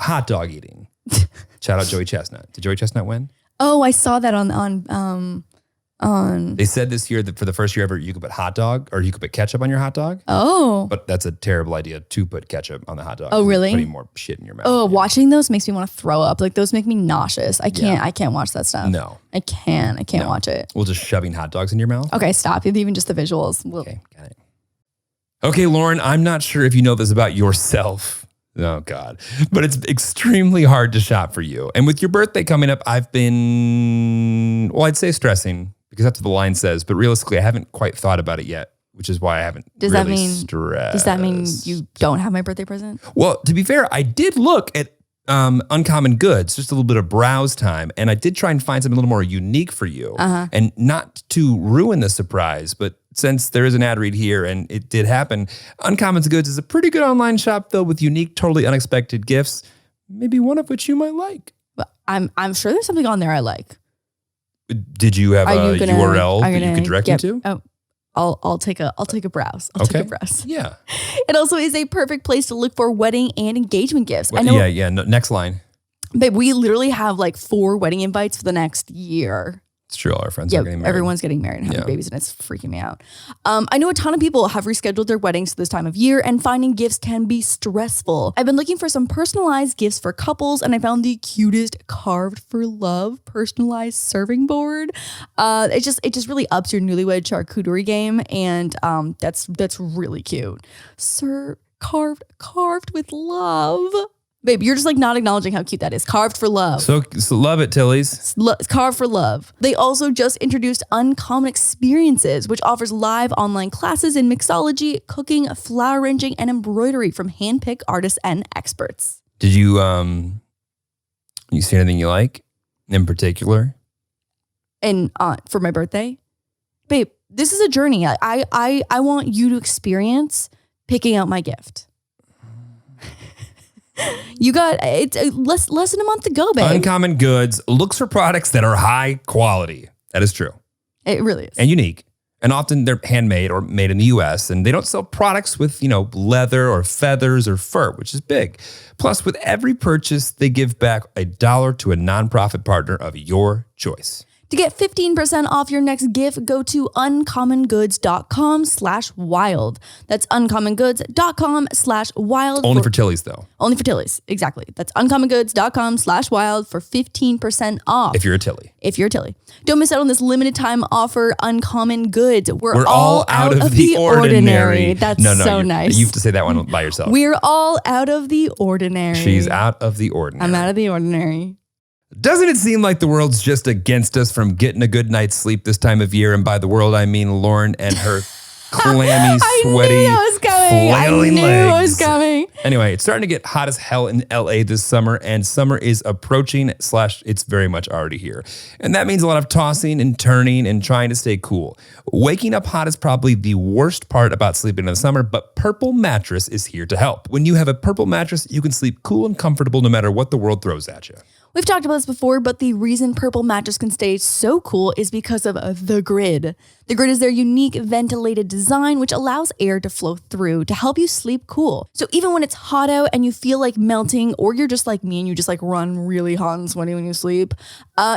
hot dog eating. Shout out Joey Chestnut. Did Joey Chestnut win? Oh, I saw that on. They said this year that for the first year ever, you could put hot dog or you could put ketchup on your hot dog. Oh. But that's a terrible idea to put ketchup on the hot dog. Oh, really? Putting more shit in your mouth. Oh, watching those makes me want to throw up. Like those make me nauseous. I can't watch that stuff. No. I can't watch it. Well, just shoving hot dogs in your mouth? Okay, stop. Even just the visuals. Okay, got it. Okay, Lauren, I'm not sure if you know this about yourself. Oh, God. But it's extremely hard to shop for you. And with your birthday coming up, I've been, I'd say stressing. Because that's what the line says, but realistically, I haven't quite thought about it yet, which is why I haven't stressed. Does that mean you don't have my birthday present? Well, to be fair, I did look at Uncommon Goods, just a little bit of browse time, and I did try and find something a little more unique for you. And not to ruin the surprise, but since there is an ad read here and it did happen, Uncommon Goods is a pretty good online shop filled with unique, totally unexpected gifts, maybe one of which you might like. But I'm sure there's something on there I like. Did you have a URL that you could direct me to? Oh, I'll take a browse. Take a browse. Yeah. It also is a perfect place to look for wedding and engagement gifts. Well, I know. Yeah. No, next line. Babe, we literally have like 4 wedding invites for the next year. It's true. All our friends are getting married. Everyone's getting married and having babies, and it's freaking me out. I know a ton of people have rescheduled their weddings to this time of year, and finding gifts can be stressful. I've been looking for some personalized gifts for couples, and I found the cutest Carved for Love personalized serving board. It just really ups your newlywed charcuterie game, and that's really cute. Carved with love. Babe, you're just like not acknowledging how cute that is. Carved for love. So love it, Tillies. Carved for love. They also just introduced Uncommon Experiences, which offers live online classes in mixology, cooking, flower arranging, and embroidery from hand-picked artists and experts. Did you see anything you like in particular? And for my birthday, babe, this is a journey. I want you to experience picking out my gift. You got it's less than a month to go, babe. Uncommon Goods looks for products that are high quality. That is true. It really is. And unique. And often they're handmade or made in the US, and they don't sell products with, leather or feathers or fur, which is big. Plus, with every purchase, they give back $1 to a nonprofit partner of your choice. To get 15% off your next gift, go to uncommongoods.com/wild. That's uncommongoods.com/wild. Only for Tilly's, though. Only for Tilly's, exactly. That's uncommongoods.com/wild for 15% off. If you're a Tilly. If you're a Tilly. Don't miss out on this limited time offer, Uncommon Goods. We're all out of the ordinary. That's so nice. You have to say that one by yourself. We're all out of the ordinary. She's out of the ordinary. I'm out of the ordinary. Doesn't it seem like the world's just against us from getting a good night's sleep this time of year? And by the world, I mean Lauren and her clammy, sweaty, flailing legs. I knew it was coming. Anyway, it's starting to get hot as hell in LA this summer, and summer is approaching / it's very much already here. And that means a lot of tossing and turning and trying to stay cool. Waking up hot is probably the worst part about sleeping in the summer, but Purple Mattress is here to help. When you have a Purple mattress, you can sleep cool and comfortable no matter what the world throws at you. We've talked about this before, but the reason Purple Mattress can stay so cool is because of the grid. The grid is their unique ventilated design, which allows air to flow through to help you sleep cool. So even when it's hot out and you feel like melting, or you're just like me and you just like run really hot and sweaty when you sleep,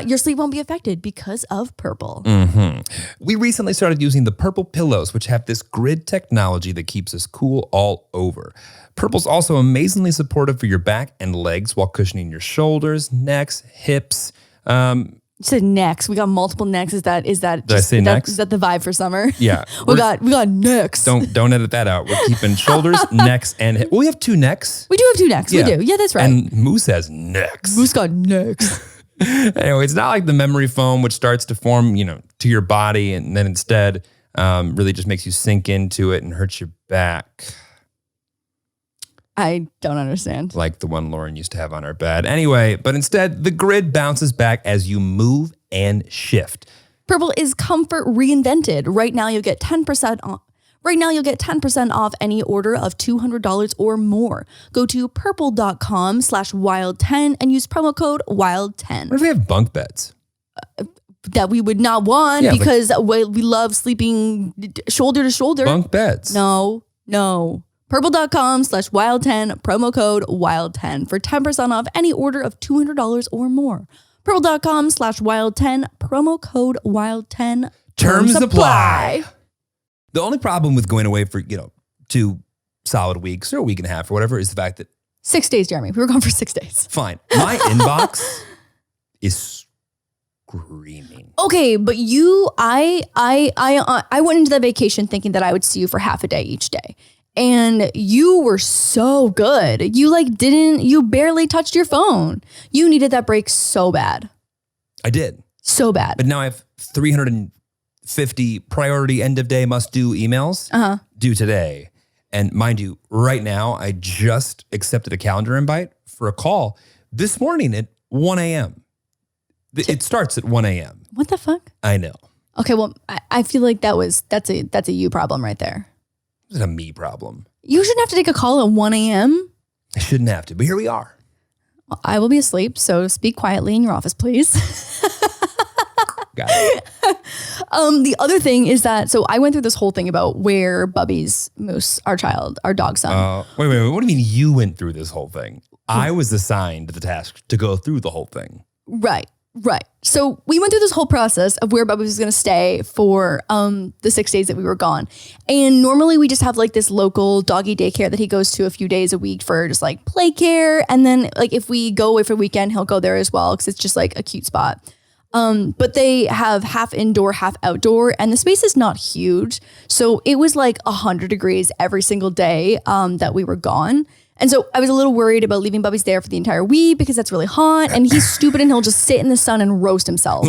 your sleep won't be affected because of Purple. Mm-hmm. We recently started using the Purple pillows, which have this grid technology that keeps us cool all over. Purple's also amazingly supportive for your back and legs while cushioning your shoulders, necks, hips. You said necks. We got multiple necks. Is that Did I say necks? Is that the vibe for summer? Yeah. we got necks. Don't edit that out. We're keeping shoulders, necks, and hips. Well, we have 2 necks. We do have 2 necks. Yeah. We do. Yeah, that's right. And Moose has necks. Moose got necks. Anyway, it's not like the memory foam, which starts to form, to your body, and then instead really just makes you sink into it and hurts your back. I don't understand. Like the one Lauren used to have on her bed. Anyway, but instead, the grid bounces back as you move and shift. Purple is comfort reinvented. Right now, you'll get 10% off. Right now, you'll get 10% off any order of $200 or more. Go to purple.com/wild10 and use promo code WILD10. What if we have bunk beds? That we would not want because we love sleeping shoulder to shoulder. Bunk beds. No. Purple.com/wild10, promo code WILD10 for 10% off any order of $200 or more. Purple.com/wild10, promo code WILD10. Terms apply. The only problem with going away for, 2 solid weeks or a week and a half or whatever is the fact that 6 days, Jeremy. We were gone for 6 days. Fine. My inbox is screaming. Okay, but I went into that vacation thinking that I would see you for half a day each day. And you were so good. You barely touched your phone. You needed that break so bad. I did. So bad. But now I have 350 priority end of day must do emails due today. And mind you, right now, I just accepted a calendar invite for a call this morning at 1 a.m. It starts at 1 a.m. What the fuck? I know. Okay, well, I feel like that's a you problem right there. It's a me problem. You shouldn't have to take a call at 1 a.m. I shouldn't have to, but here we are. Well, I will be asleep, so speak quietly in your office, please. Got it. The other thing is that, so I went through this whole thing about where Bubby's Moose, our dog son. Wait. What do you mean you went through this whole thing? I was assigned the task to go through the whole thing. Right. So we went through this whole process of where Bubby was going to stay for the 6 days that we were gone. And normally we just have like this local doggy daycare that he goes to a few days a week for just like play care. And then like if we go away for the weekend, he'll go there as well because it's just like a cute spot. But they have half indoor, half outdoor, and the space is not huge. So it was like 100 degrees every single day that we were gone. And so I was a little worried about leaving Bubby's there for the entire week because that's really hot and he's stupid and he'll just sit in the sun and roast himself.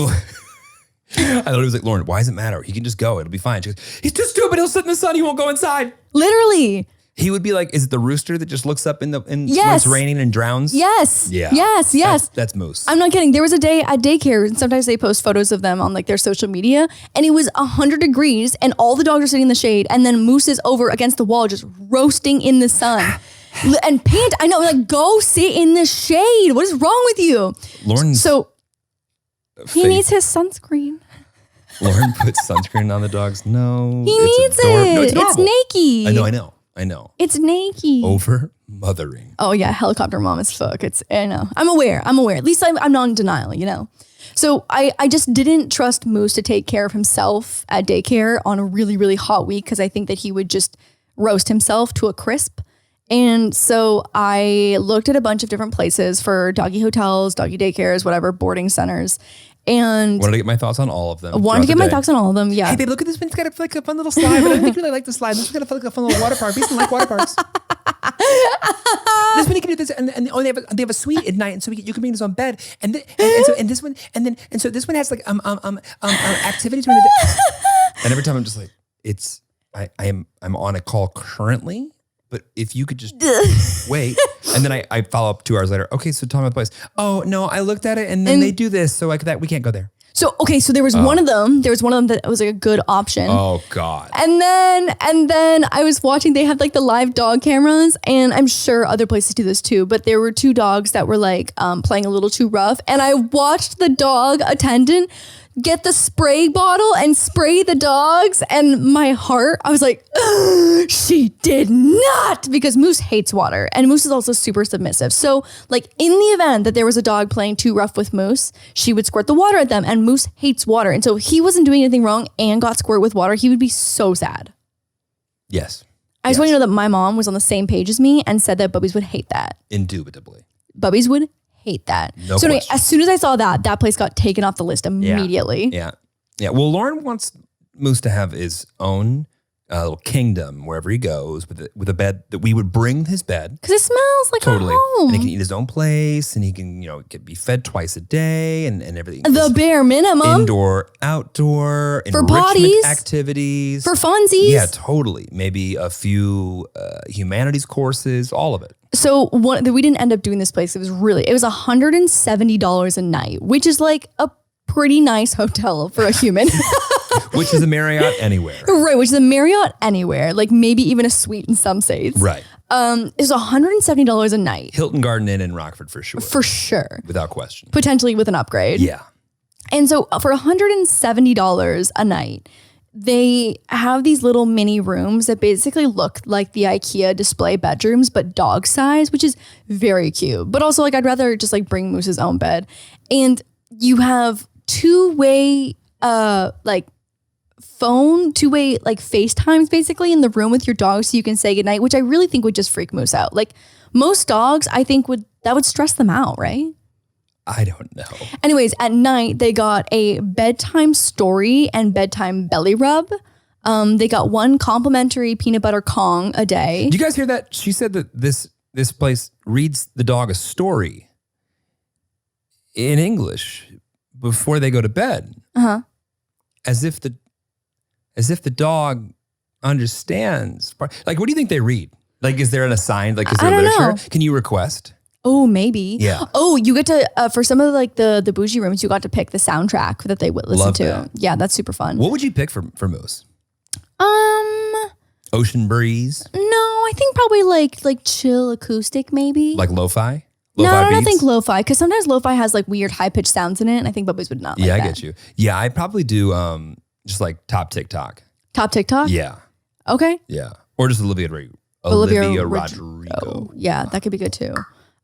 I thought it was like, Lauren, why does it matter? He can just go. It'll be fine. She goes, he's too stupid. He'll sit in the sun. He won't go inside. Literally. He would be like, is it the rooster that just looks up when Yes. it's raining and drowns? Yes. Yeah. Yes. That's Moose. I'm not kidding. There was a day at daycare, and sometimes they post photos of them on like their social media, and it was 100 degrees, and all the dogs are sitting in the shade, and then Moose is over against the wall, just roasting in the sun. And I know, like, go sit in the shade. What is wrong with you? Lauren. So he needs his sunscreen. Lauren puts sunscreen on the dogs. No. He needs it. No, it's It's naked. I know. It's naked. Over mothering. Oh yeah, helicopter mom as fuck. I know. I'm aware. At least I'm not in denial, you know? So I just didn't trust Moose to take care of himself at daycare on a really, really hot week because I think that he would just roast himself to a crisp. And so I looked at a bunch of different places for doggy hotels, doggy daycares, whatever, boarding centers. And wanted to get my thoughts on all of them. Yeah. Hey babe, look at this one. It's got a fun little slide, but I don't really like the slide. This one's got a fun little water park. We don't like water parks. This one you can do this, and they have a suite at night, and so you can bring this on bed, and this one has like activities during the day. And every time I'm just like, I'm on a call currently. But if you could just wait, and then I follow up 2 hours later. Okay, so tell me about the place. Oh no, I looked at it, and then they do this, so we can't go there. So there was one of them. There was one of them that was like a good option. Oh God. And then I was watching. They have like the live dog cameras, and I'm sure other places do this too. But there were 2 dogs that were like playing a little too rough, and I watched the dog attendant get the spray bottle and spray the dogs, and my heart, I was like, she did not, because Moose hates water, and Moose is also super submissive. So like in the event that there was a dog playing too rough with Moose, she would squirt the water at them, and Moose hates water. And so if he wasn't doing anything wrong and got squirt with water, he would be so sad. Yes. I just want you to know that my mom was on the same page as me and said that Bubbies would hate that. Indubitably. Bubbies would hate that. No so anyway, question. as soon as I saw that place got taken off the list immediately. Yeah. Well, Lauren wants Moose to have his own little kingdom wherever he goes with a bed that we would bring his bed. Because it smells like Totally. a home. And he can eat his own place, and he can, be fed twice a day and everything. The bare minimum. Indoor, outdoor, For enrichment potties. activities. For funsies. Yeah, totally. Maybe a few humanities courses, all of it. So we didn't end up doing this place. It was $170 a night, which is like a pretty nice hotel for a human. Which is a Marriott anywhere. Right, which is a Marriott anywhere, like maybe even a suite in some states. Right. It was $170 a night. Hilton Garden Inn in Rockford for sure. For sure. Without question. Potentially with an upgrade. Yeah. And so for $170 a night, they have these little mini rooms that basically look like the IKEA display bedrooms, but dog size, which is very cute. But also like, I'd rather just like bring Moose's own bed. And you have two-way like FaceTimes basically in the room with your dog so you can say goodnight, which I really think would just freak Moose out. Like most dogs, I think would stress them out, right? I don't know. Anyways, at night, they got a bedtime story and bedtime belly rub. They got 1 complimentary peanut butter Kong a day. Did you guys hear that? She said that this place reads the dog a story in English before they go to bed. Uh-huh. As if the dog understands. Like, what do you think they read? Like, is there an assigned, like, is there I don't literature? know. Can you request? Oh, maybe. Yeah. Oh, you get to, for some of like the bougie rooms, you got to pick the soundtrack that they would listen Love to. that. Yeah, that's super fun. What would you pick for Moose? Ocean breeze? No, I think probably like chill acoustic maybe. Like lo-fi? No, Lo-fi I don't beats? think lo-fi, because sometimes lo-fi has like weird high-pitched sounds in it, and I think Bubbies would not like Yeah, I that. get you. Yeah, I'd probably do just like top TikTok. Top TikTok? Yeah. Okay. Yeah. Or just Olivia Rodrigo. Oh, yeah, that could be good too.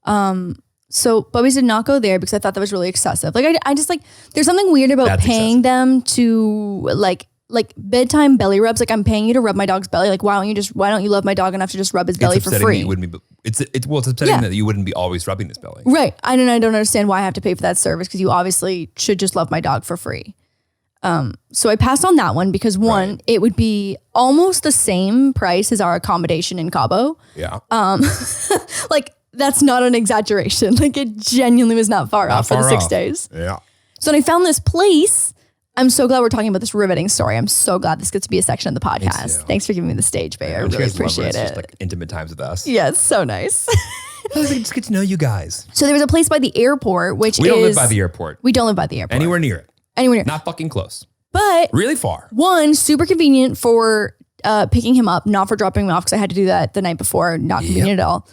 So Bubbies did not go there because I thought that was really excessive. Like I just like, there's something weird about That's paying them to like bedtime belly rubs. Like I'm paying you to rub my dog's belly. Like why don't you love my dog enough to just rub his belly It's for upsetting free? that you wouldn't be, it's upsetting Yeah. that you wouldn't be always rubbing this belly. Right. I don't understand why I have to pay for that service because you obviously should just love my dog for free. So I passed on that one because one, Right. it would be almost the same price as our accommodation in Cabo. Yeah. Like that's not an exaggeration. Like it genuinely was not far off for the far 6 off. days. Yeah. So then I found this place I'm so glad we're talking about this riveting story. I'm so glad this gets to be a section of the too. podcast. Thanks for giving me the stage, Babe. I Don't you really guys love when appreciate it's it. just like intimate times with us. Yeah, it's so nice. I feel like I just get to know you guys. So there was a place by the airport, which We don't live by the airport. We don't live by the airport. Anywhere near it. Anywhere near. Not fucking close. But Really far. one, super convenient for picking him up, not for dropping him off because I had to do that the night before. Not convenient at all.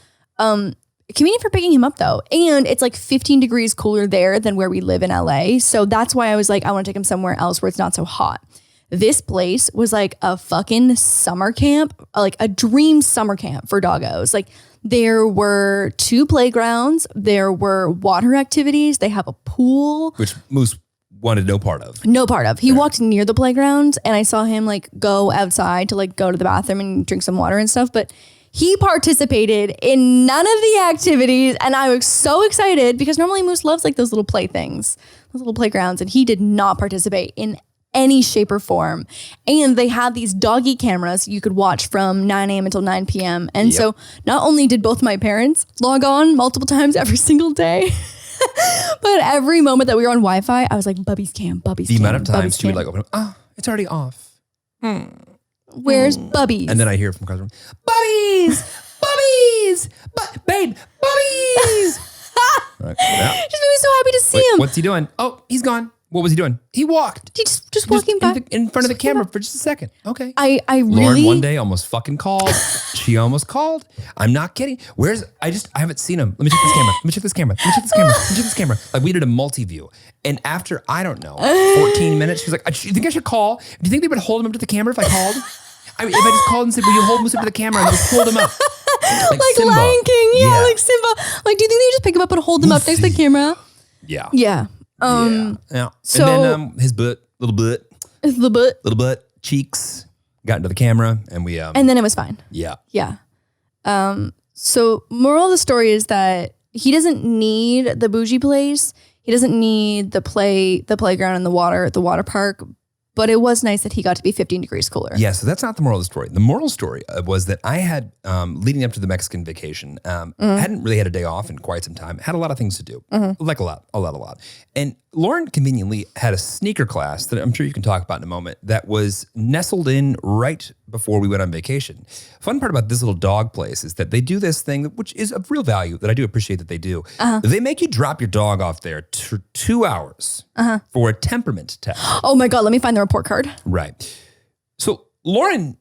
Convenient for picking him up though. And it's like 15 degrees cooler there than where we live in LA. So that's why I was like, I want to take him somewhere else where it's not so hot. This place was like a fucking summer camp, like a dream summer camp for doggos. Like there were 2 playgrounds. There were water activities. They have a pool. Which Moose wanted no part of. No part of. He walked near the playground and I saw him like go outside to like go to the bathroom and drink some water and stuff. But he participated in none of the activities and I was so excited because normally Moose loves like those little playthings, those little playgrounds, and he did not participate in any shape or form. And they had these doggy cameras you could watch from 9 a.m. until 9 p.m. And so not only did both my parents log on multiple times every single day, but every moment that we were on Wi-Fi, I was like, Bubby's cam, Bubby's cam. The amount of times Bubby's she would cam. like open up, it's already off. Where's Bubby? And then I hear from across the room, Bubbies! Bubbies! Babe, Bubbies! Like, yeah. Just made me so happy to see him. What's he doing? Oh, he's gone. What was he doing? He walked. He just walking back in front of the camera for just a second. Okay. I Lauren really one day almost fucking called. She almost called. I'm not kidding. I haven't seen him. Let me check this camera. Let me check this camera. Let me check this camera. Let me check this camera. Like we did a multi-view. And after, I don't know, 14 minutes, she was like, do you think I should call? Do you think they would hold him up to the camera if I called? I mean, if I just called and said, will you hold Moose up to the camera? And just hold him up. Like Simba. Lion King, yeah, like Simba. Like, do you think they just pick him up and hold him up next to the camera? Yeah. Yeah. Yeah. So- and then his little butt, cheeks, got into the camera and we, And then it was fine. yeah. Yeah. So moral of the story is that he doesn't need the bougie place. He doesn't need the playground and the water park. But it was nice that he got to be 15 degrees cooler. Yeah, so that's not the moral of the story. The moral story was that I had, leading up to the Mexican vacation, hadn't really had a day off in quite some time. Had a lot of things to do, like a lot. And Lauren conveniently had a sneaker class that I'm sure you can talk about in a moment that was nestled in right before we went on vacation. Fun part about this little dog place is that they do this thing, which is of real value that I do appreciate that they do. They make you drop your dog off there for 2 hours for a temperament test. Oh my God, let me find the report card. Right. So Lauren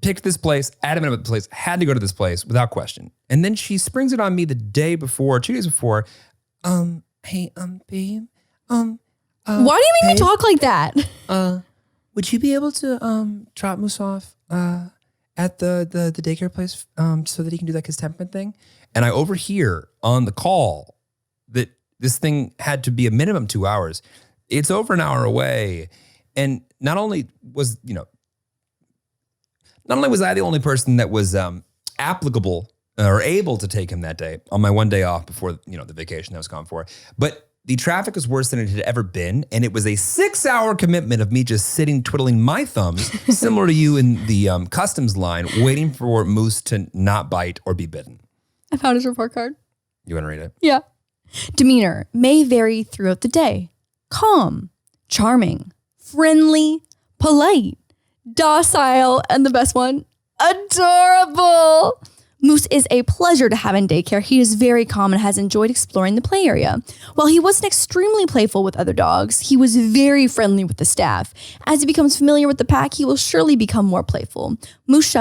picked this place, adamant about the place, had to go to this place without question. And then she springs it on me the day before, 2 days before. Hey, babe. Why do you make me talk like that? Would you be able to drop Moose off at the daycare place so that he can do like his temperament thing? And I overhear on the call that this thing had to be a minimum 2 hours. It's over an hour away. And not only was I the only person that was applicable or able to take him that day on my one day off before, the vacation I was gone for, but the traffic was worse than it had ever been. And it was a 6-hour commitment of me just sitting, twiddling my thumbs, similar to you in the customs line, waiting for Moose to not bite or be bitten. I found his report card. You want to read it? Yeah. Demeanor may vary throughout the day. Calm, charming, friendly, polite, docile, and the best one, adorable. Moose is a pleasure to have in daycare. He is very calm and has enjoyed exploring the play area. While he wasn't extremely playful with other dogs, he was very friendly with the staff. As he becomes familiar with the pack, he will surely become more playful. Moose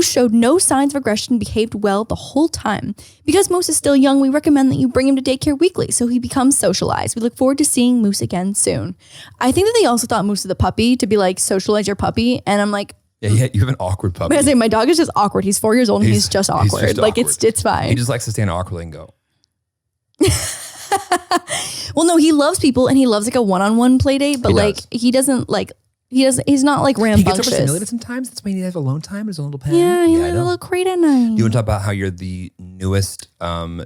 showed no signs of aggression and behaved well the whole time. Because Moose is still young, we recommend that you bring him to daycare weekly so he becomes socialized. We look forward to seeing Moose again soon. I think that they also thought Moose was a puppy to be like, socialize your puppy. And I'm like, yeah, you have an awkward puppy. I say my dog is just awkward. He's 4 years old and he's just awkward. Like awkward. it's fine. He just likes to stand awkwardly and go. Well, no, he loves people and he loves like a one-on-one play date, but he's not like rambunctious. He gets overstimulated sometimes. That's why he needs to have alone time, his own little pen. Yeah, he I had a know. little crate at night. Do you want to talk about how you're the newest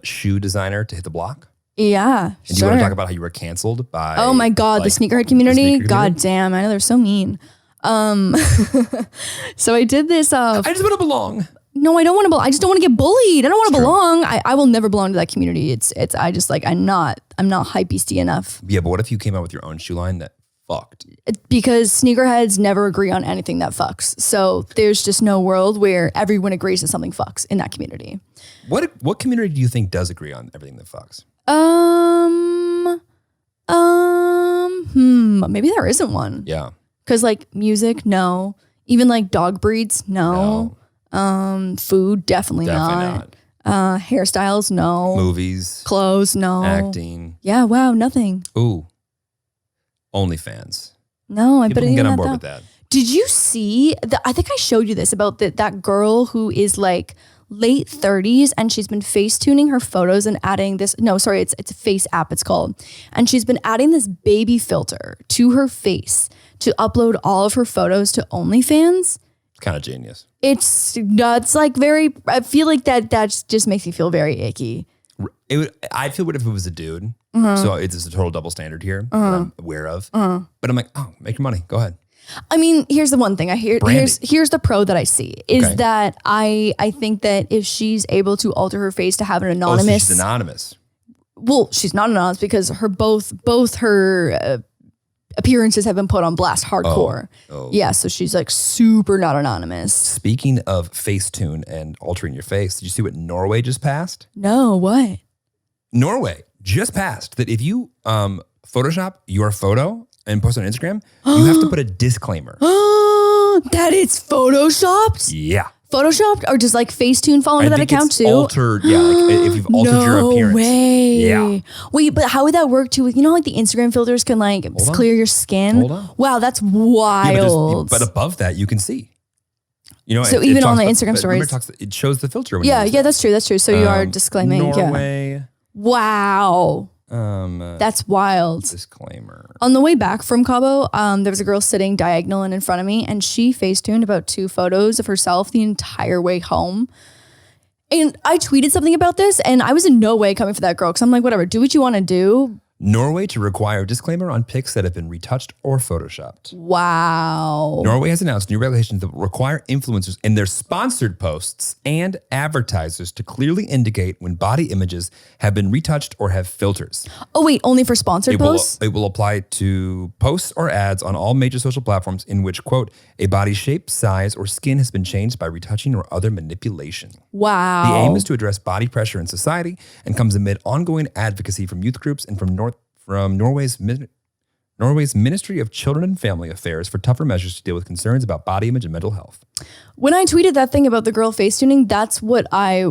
shoe designer to hit the block? Yeah, And do you want to talk about how you were canceled by? Oh my God, the sneakerhead community. God damn, I know they're so mean. So I did this. I just want to belong. No, I don't want to belong. I just don't want to get bullied. I don't want to belong. I will never belong to that community. I just like, I'm not hype beastie enough. Yeah, but what if you came out with your own shoe line that fucked. Because sneakerheads never agree on anything that fucks. So there's just no world where everyone agrees that something fucks in that community. What community do you think does agree on everything that fucks? Maybe there isn't one. Yeah. Because like music, no. Even like dog breeds, no. Food, definitely not. Hairstyles, no. Movies. Clothes, no. Acting. Yeah, wow, nothing. Ooh. OnlyFans. No, I People bet can even get on at board that. with that. Did you see, I think I showed you this about that girl who is like late 30s and she's been face tuning her photos and adding this, it's a face app it's called. And she's been adding this baby filter to her face to upload all of her photos to OnlyFans. Kind of genius. It's nuts, like very, I feel like that just makes me feel very icky. I'd feel weird if it was a dude. So it's a total double standard here that I'm aware of. But I'm like, oh, make your money. Go ahead. I mean, here's the one thing I hear. Here's the pro that I see is Okay. that I think that if she's able to alter her face to have an anonymous, So she's anonymous. well, she's not anonymous because her both her appearances have been put on blast hardcore. Oh. Yeah, so she's like super not anonymous. Speaking of Facetune and altering your face, did you see what Norway just passed? No, what? Norway just passed that if you Photoshop your photo and post it on Instagram, you have to put a disclaimer. That it's photoshopped? Yeah. Photoshopped or just like Facetune fall into that think account it's too? Altered, yeah, like if you've altered your appearance. No way. Yeah. Wait, but how would that work too? You know, like the Instagram filters can like on. clear your skin. Hold on. Wow, that's Yeah, wild. but above that, you can see. You know, So it even on talks the about- Instagram but remember stories. it shows the filter. When you yeah, use yeah, it. that's true. That's true. So you are disclaiming. Yeah. Norway. Wow, that's wild. Disclaimer. On the way back from Cabo, there was a girl sitting diagonal and in front of me, and she Facetuned about 2 photos of herself the entire way home. And I tweeted something about this, and I was in no way coming for that girl because I'm like, whatever, do what you want to do. Norway to require disclaimer on pics that have been retouched or photoshopped. Wow. Norway has announced new regulations that will require influencers in their sponsored posts and advertisers to clearly indicate when body images have been retouched or have filters. Oh wait, only for sponsored posts? It will apply to posts or ads on all major social platforms in which, quote, a body shape, size, or skin has been changed by retouching or other manipulation. Wow. The aim is to address body pressure in society and comes amid ongoing advocacy from youth groups and from Norway's Ministry of Children and Family Affairs for tougher measures to deal with concerns about body image and mental health. When I tweeted that thing about the girl Facetuning, that's what I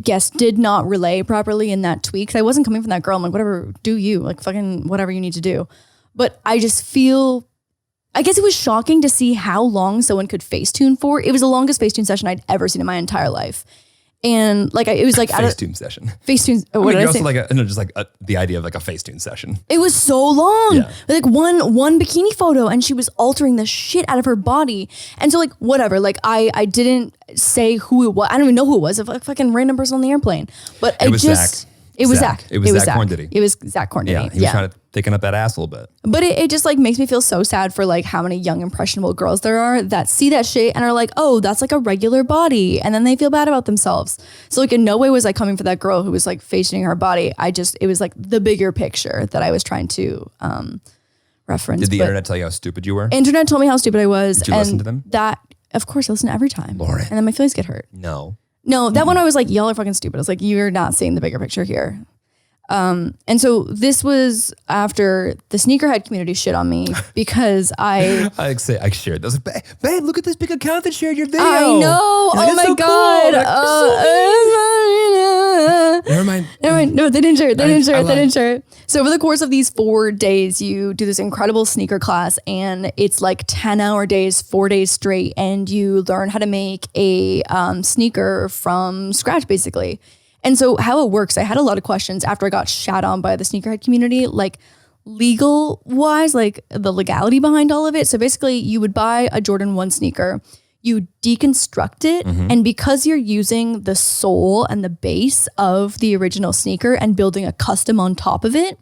guess, did not relay properly in that tweet. Because I wasn't coming from that girl. I'm like, whatever, do you. Like, fucking whatever you need to do. But I just feel, I guess it was shocking to see how long someone could Facetune for. It was the longest Facetune session I'd ever seen in my entire life. And like, it was like Facetune session. Facetune. I What mean, did I you're say? also the idea of like a Facetune session. It was so long. Yeah. Like one bikini photo and she was altering the shit out of her body. And so like whatever, like I didn't say who it was. I don't even know who it was. A fucking random person on the airplane. But It was Zach. It was Zach. It was Zach Corndiddy. It was Zach Corndiddy. Yeah, he was trying to thicken up that ass a little bit. But it just like makes me feel so sad for like how many young impressionable girls there are that see that shit and are like, oh, that's like a regular body. And then they feel bad about themselves. So like in no way was I coming for that girl who was like facetuning her body. It was like the bigger picture that I was trying to reference. Did the But internet tell you how stupid you were? internet told me how stupid I was. Did you listen to them? That, of course, I listen every time. Lauren. And then my feelings get hurt. No. No, that one I was like, y'all are fucking stupid. I was like, you're not seeing the bigger picture here. And so this was after the sneakerhead community shit on me because I I shared those. Babe, look at this big account that shared your video. know. You're like, Oh "That's my so God. cool." Never mind. Never mind. No, they didn't share it. They didn't share it. They lied. didn't share it. So over the course of these 4 days, you do this incredible sneaker class and it's like 10-hour days, 4 days straight. And you learn how to make a sneaker from scratch, basically. And so how it works, I had a lot of questions after I got shat on by the sneakerhead community, like legal wise, like the legality behind all of it. So basically you would buy a Jordan 1 sneaker, you deconstruct it. And because you're using the sole and the base of the original sneaker and building a custom on top of it,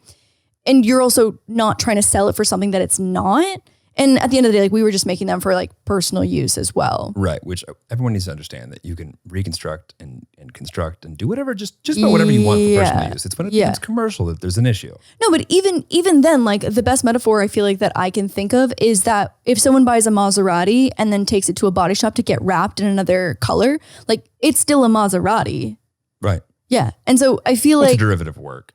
and you're also not trying to sell it for something that it's not, And at the end of the day, like we were just making them for like personal use as well. Right, which everyone needs to understand that you can reconstruct and construct and do whatever, just about whatever you want for personal use. It's when it becomes commercial that there's an issue. No, but even then, like the best metaphor I feel like that I can think of is that if someone buys a Maserati and then takes it to a body shop to get wrapped in another color, like it's still a Maserati. Right. Yeah. And so I feel It's like a derivative work.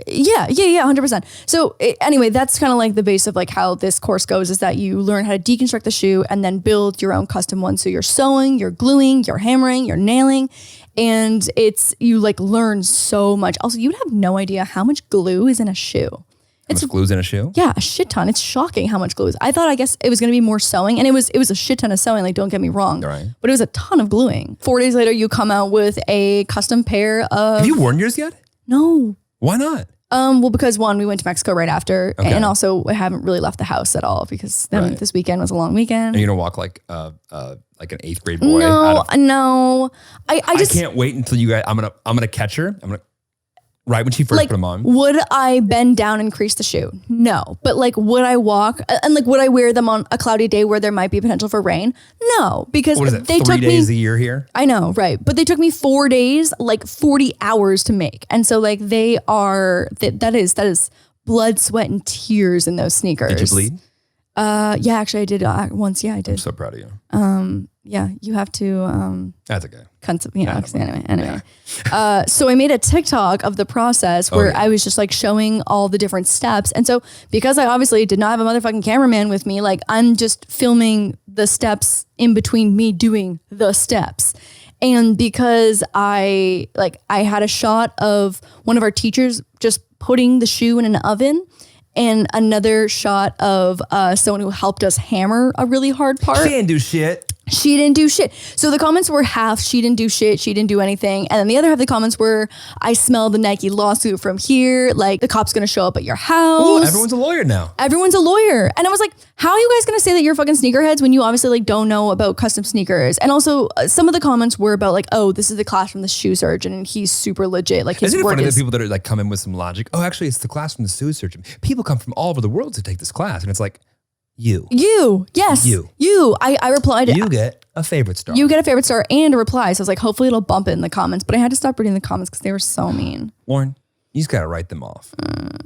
Yeah, 100%. So anyway, that's kind of like the base of like how this course goes is that you learn how to deconstruct the shoe and then build your own custom one. So you're sewing, you're gluing, you're hammering, you're nailing, and you like learn so much. Also, you would have no idea how much glue is in a shoe. How much glue's in a shoe? Yeah, a shit ton. It's shocking how much glue is. I guess it was going to be more sewing, and it was a shit ton of sewing. Like, don't get me wrong, Right. But it was a ton of gluing. 4 days later, you come out with a custom pair of. Have you worn yours yet? No. Why not? Well, because one, we went to Mexico right after, Okay. and also I haven't really left the house at all because this weekend was a long weekend. Are you gonna walk like an 8th grade boy? No. I just can't wait until you guys. I'm gonna catch her. Right when she first put them on. Would I bend down and crease the shoe? No. But like, would I walk and like, would I wear them on a cloudy day where there might be potential for rain? No, because What is it? they 3 took days me. a year here. I know, right? But they took me 4 days, like 40 hours to make, and so like they are that is blood, sweat, and tears in those sneakers. Did you bleed? Yeah, actually, I did once. Yeah, I did. I'm so proud of you. Yeah, you have to. That's okay. Anyway. So I made a TikTok of the process where I was just like showing all the different steps. And so because I obviously did not have a motherfucking cameraman with me, like I'm just filming the steps in between me doing the steps. And because I had a shot of one of our teachers just putting the shoe in an oven and another shot of someone who helped us hammer a really hard part. She didn't do shit. She didn't do shit. So the comments were half, she didn't do shit, she didn't do anything. And then the other half of the comments were, I smell the Nike lawsuit from here. Like the cop's going to show up at your house. Ooh, everyone's a lawyer now. Everyone's a lawyer. And I was like, how are you guys going to say that you're fucking sneakerheads when you obviously like don't know about custom sneakers? And also some of the comments were about like, oh, this is the class from the shoe surgeon and he's super legit. Like his Isn't it work funny is. that people that are like come in with some logic? Oh, actually, it's the class from the shoe surgeon. People come from all over the world to take this class. And it's like, Yes. You. I replied. You get a favorite star. You get a favorite star and a reply. So I was like, hopefully it'll bump it in the comments. But I had to stop reading the comments because they were so mean. Lauren, you just got to write them off.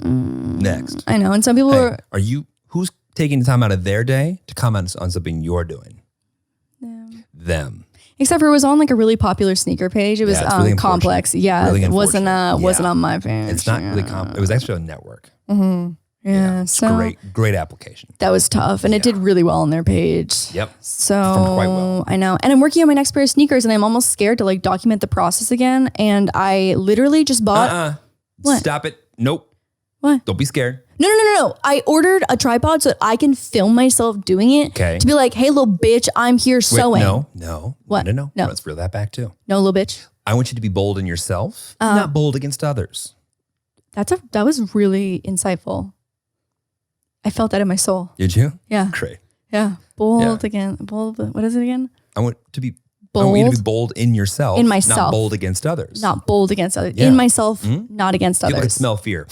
Next. I know. And some people Hey, who's taking the time out of their day to comment on something you're doing? Them. Except for it was on like a really popular sneaker page. It was Yeah, it's really complex. Yeah. Really it wasn't unfortunate. on my page. It's not really it was actually a network. Yeah. So Great application. that was tough. And it did really well on their page. Yep. So Performed quite well. I know. And I'm working on my next pair of sneakers and I'm almost scared to like document the process again. And I literally just bought What? Stop it. Nope. What? Don't be scared. No. I ordered a tripod so that I can film myself doing it. Okay. To be like, hey, little bitch, I'm here sewing. No. What? No. No. Let's reel that back too. No, little bitch. I want you to be bold in yourself, not bold against others. That was really insightful. I felt that in my soul. Did you? Yeah. Great. Yeah. Bold again. Bold. What is it again? I want you to be Bold. bold in yourself. In myself. Not bold against others. Not bold against others. Yeah. In myself, not against People can others. smell fear.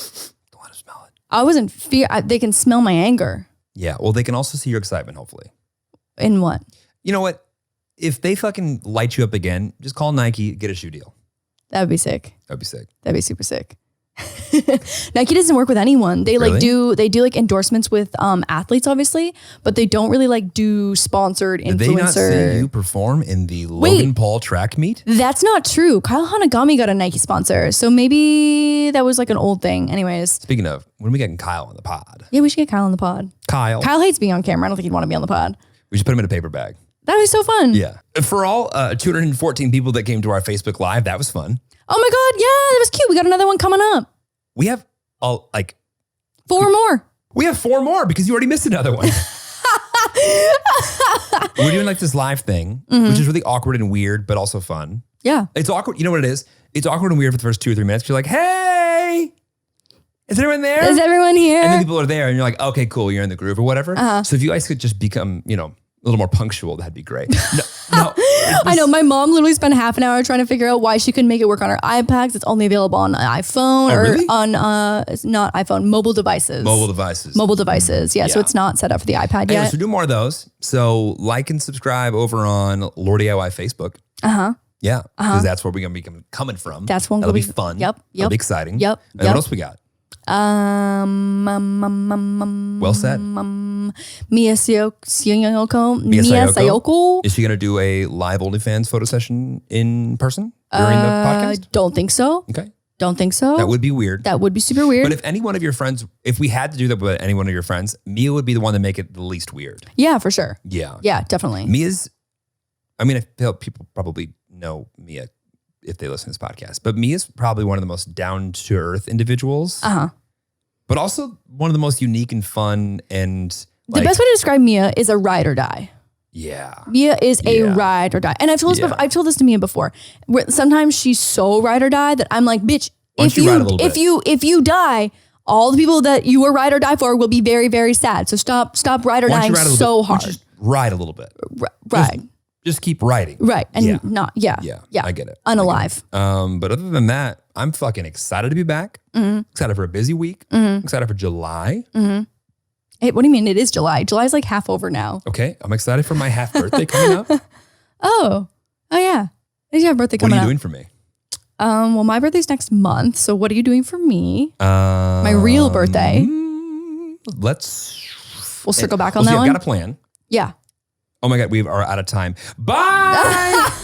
Don't let them smell it. I wasn't fear. They can smell my anger. Yeah. Well, they can also see your excitement, hopefully. In what? You know what? If they fucking light you up again, just call Nike, get a shoe deal. That would be sick. That'd be sick. That'd be super sick. Nike doesn't work with anyone. They like Really? they do like endorsements with athletes, obviously, but they don't really like do sponsored Did they not see influencer. you perform in the Logan Paul track meet? That's not true. Kyle Hanagami got a Nike sponsor, so maybe that was like an old thing. Anyways, Speaking of, when are we getting Kyle on the pod? yeah, we should get Kyle on the pod. Kyle. Kyle hates being on camera. I don't think he'd want to be on the pod. We should put him in a paper bag. That'd be so fun. Yeah. For all 214 people that came to our Facebook Live, that was fun. Oh my God. Yeah, that was cute. We got another one coming up. We have 4 more. we have 4 more because you already missed another one. We're doing like this live thing, which is really awkward and weird, but also fun. Yeah. It's awkward. You know what it is? It's awkward and weird for the first 2 or 3 minutes. You're like, hey, is anyone there? Is everyone here? And then people are there and you're like, okay, cool. You're in the groove or whatever. So if you guys could just become, a little more punctual, that'd be great. No, I know my mom literally spent half an hour trying to figure out why she couldn't make it work on her iPad. It's only available on iPhone or really? on it's not iPhone, mobile devices. Mobile devices. Mobile devices. Yeah, so Yeah. it's not set up for the iPad Anyway, yet. so do more of those. So like and subscribe over on Lord DIY Facebook. Yeah, because that's where we're gonna be coming from. That's one That'll be we- fun. Yep, That'll be exciting. Yep, And what else we got? Well said. Mia Sayoko. Mia Sayoko. Is she gonna do a live OnlyFans photo session in person during the podcast? Don't think so. Okay, Don't think so. that would be weird. That would be super weird. But if any one of your friends, if we had to do that with any one of your friends, Mia would be the one to make it the least weird. Yeah, for sure. Yeah. Yeah, definitely. Mia's, I mean, I feel people probably know Mia if they listen to this podcast, but Mia's probably one of the most down to earth individuals, but also one of the most unique and fun. And The best way to describe Mia is a ride or die. yeah, Mia is a Yeah. ride or die. And I've told this Yeah. before, I've told this to Mia before. Where sometimes she's so ride or die that I'm like, bitch, Why don't if you ride a you little bit? if you die, all the people that you were ride or die for will be very, very sad. So stop ride or Why don't dying you ride a little so bit? Why don't hard. you just ride a little bit. Ride. Just keep riding. Right. And Yeah. not Yeah, Yeah. I get it. Unalive. But other than that, I'm fucking excited to be back. Excited for a busy week. Excited for July. Hey, what do you mean it is July? July's like half over now. Okay, I'm excited for my half birthday coming up. What Oh yeah. You have a birthday are coming you up. doing for me? Well, my birthday's next month. So what are you doing for me? My real birthday. Let's. We'll circle back on We'll see, that I've one. got a plan. Yeah. Oh my God, we are out of time. Bye.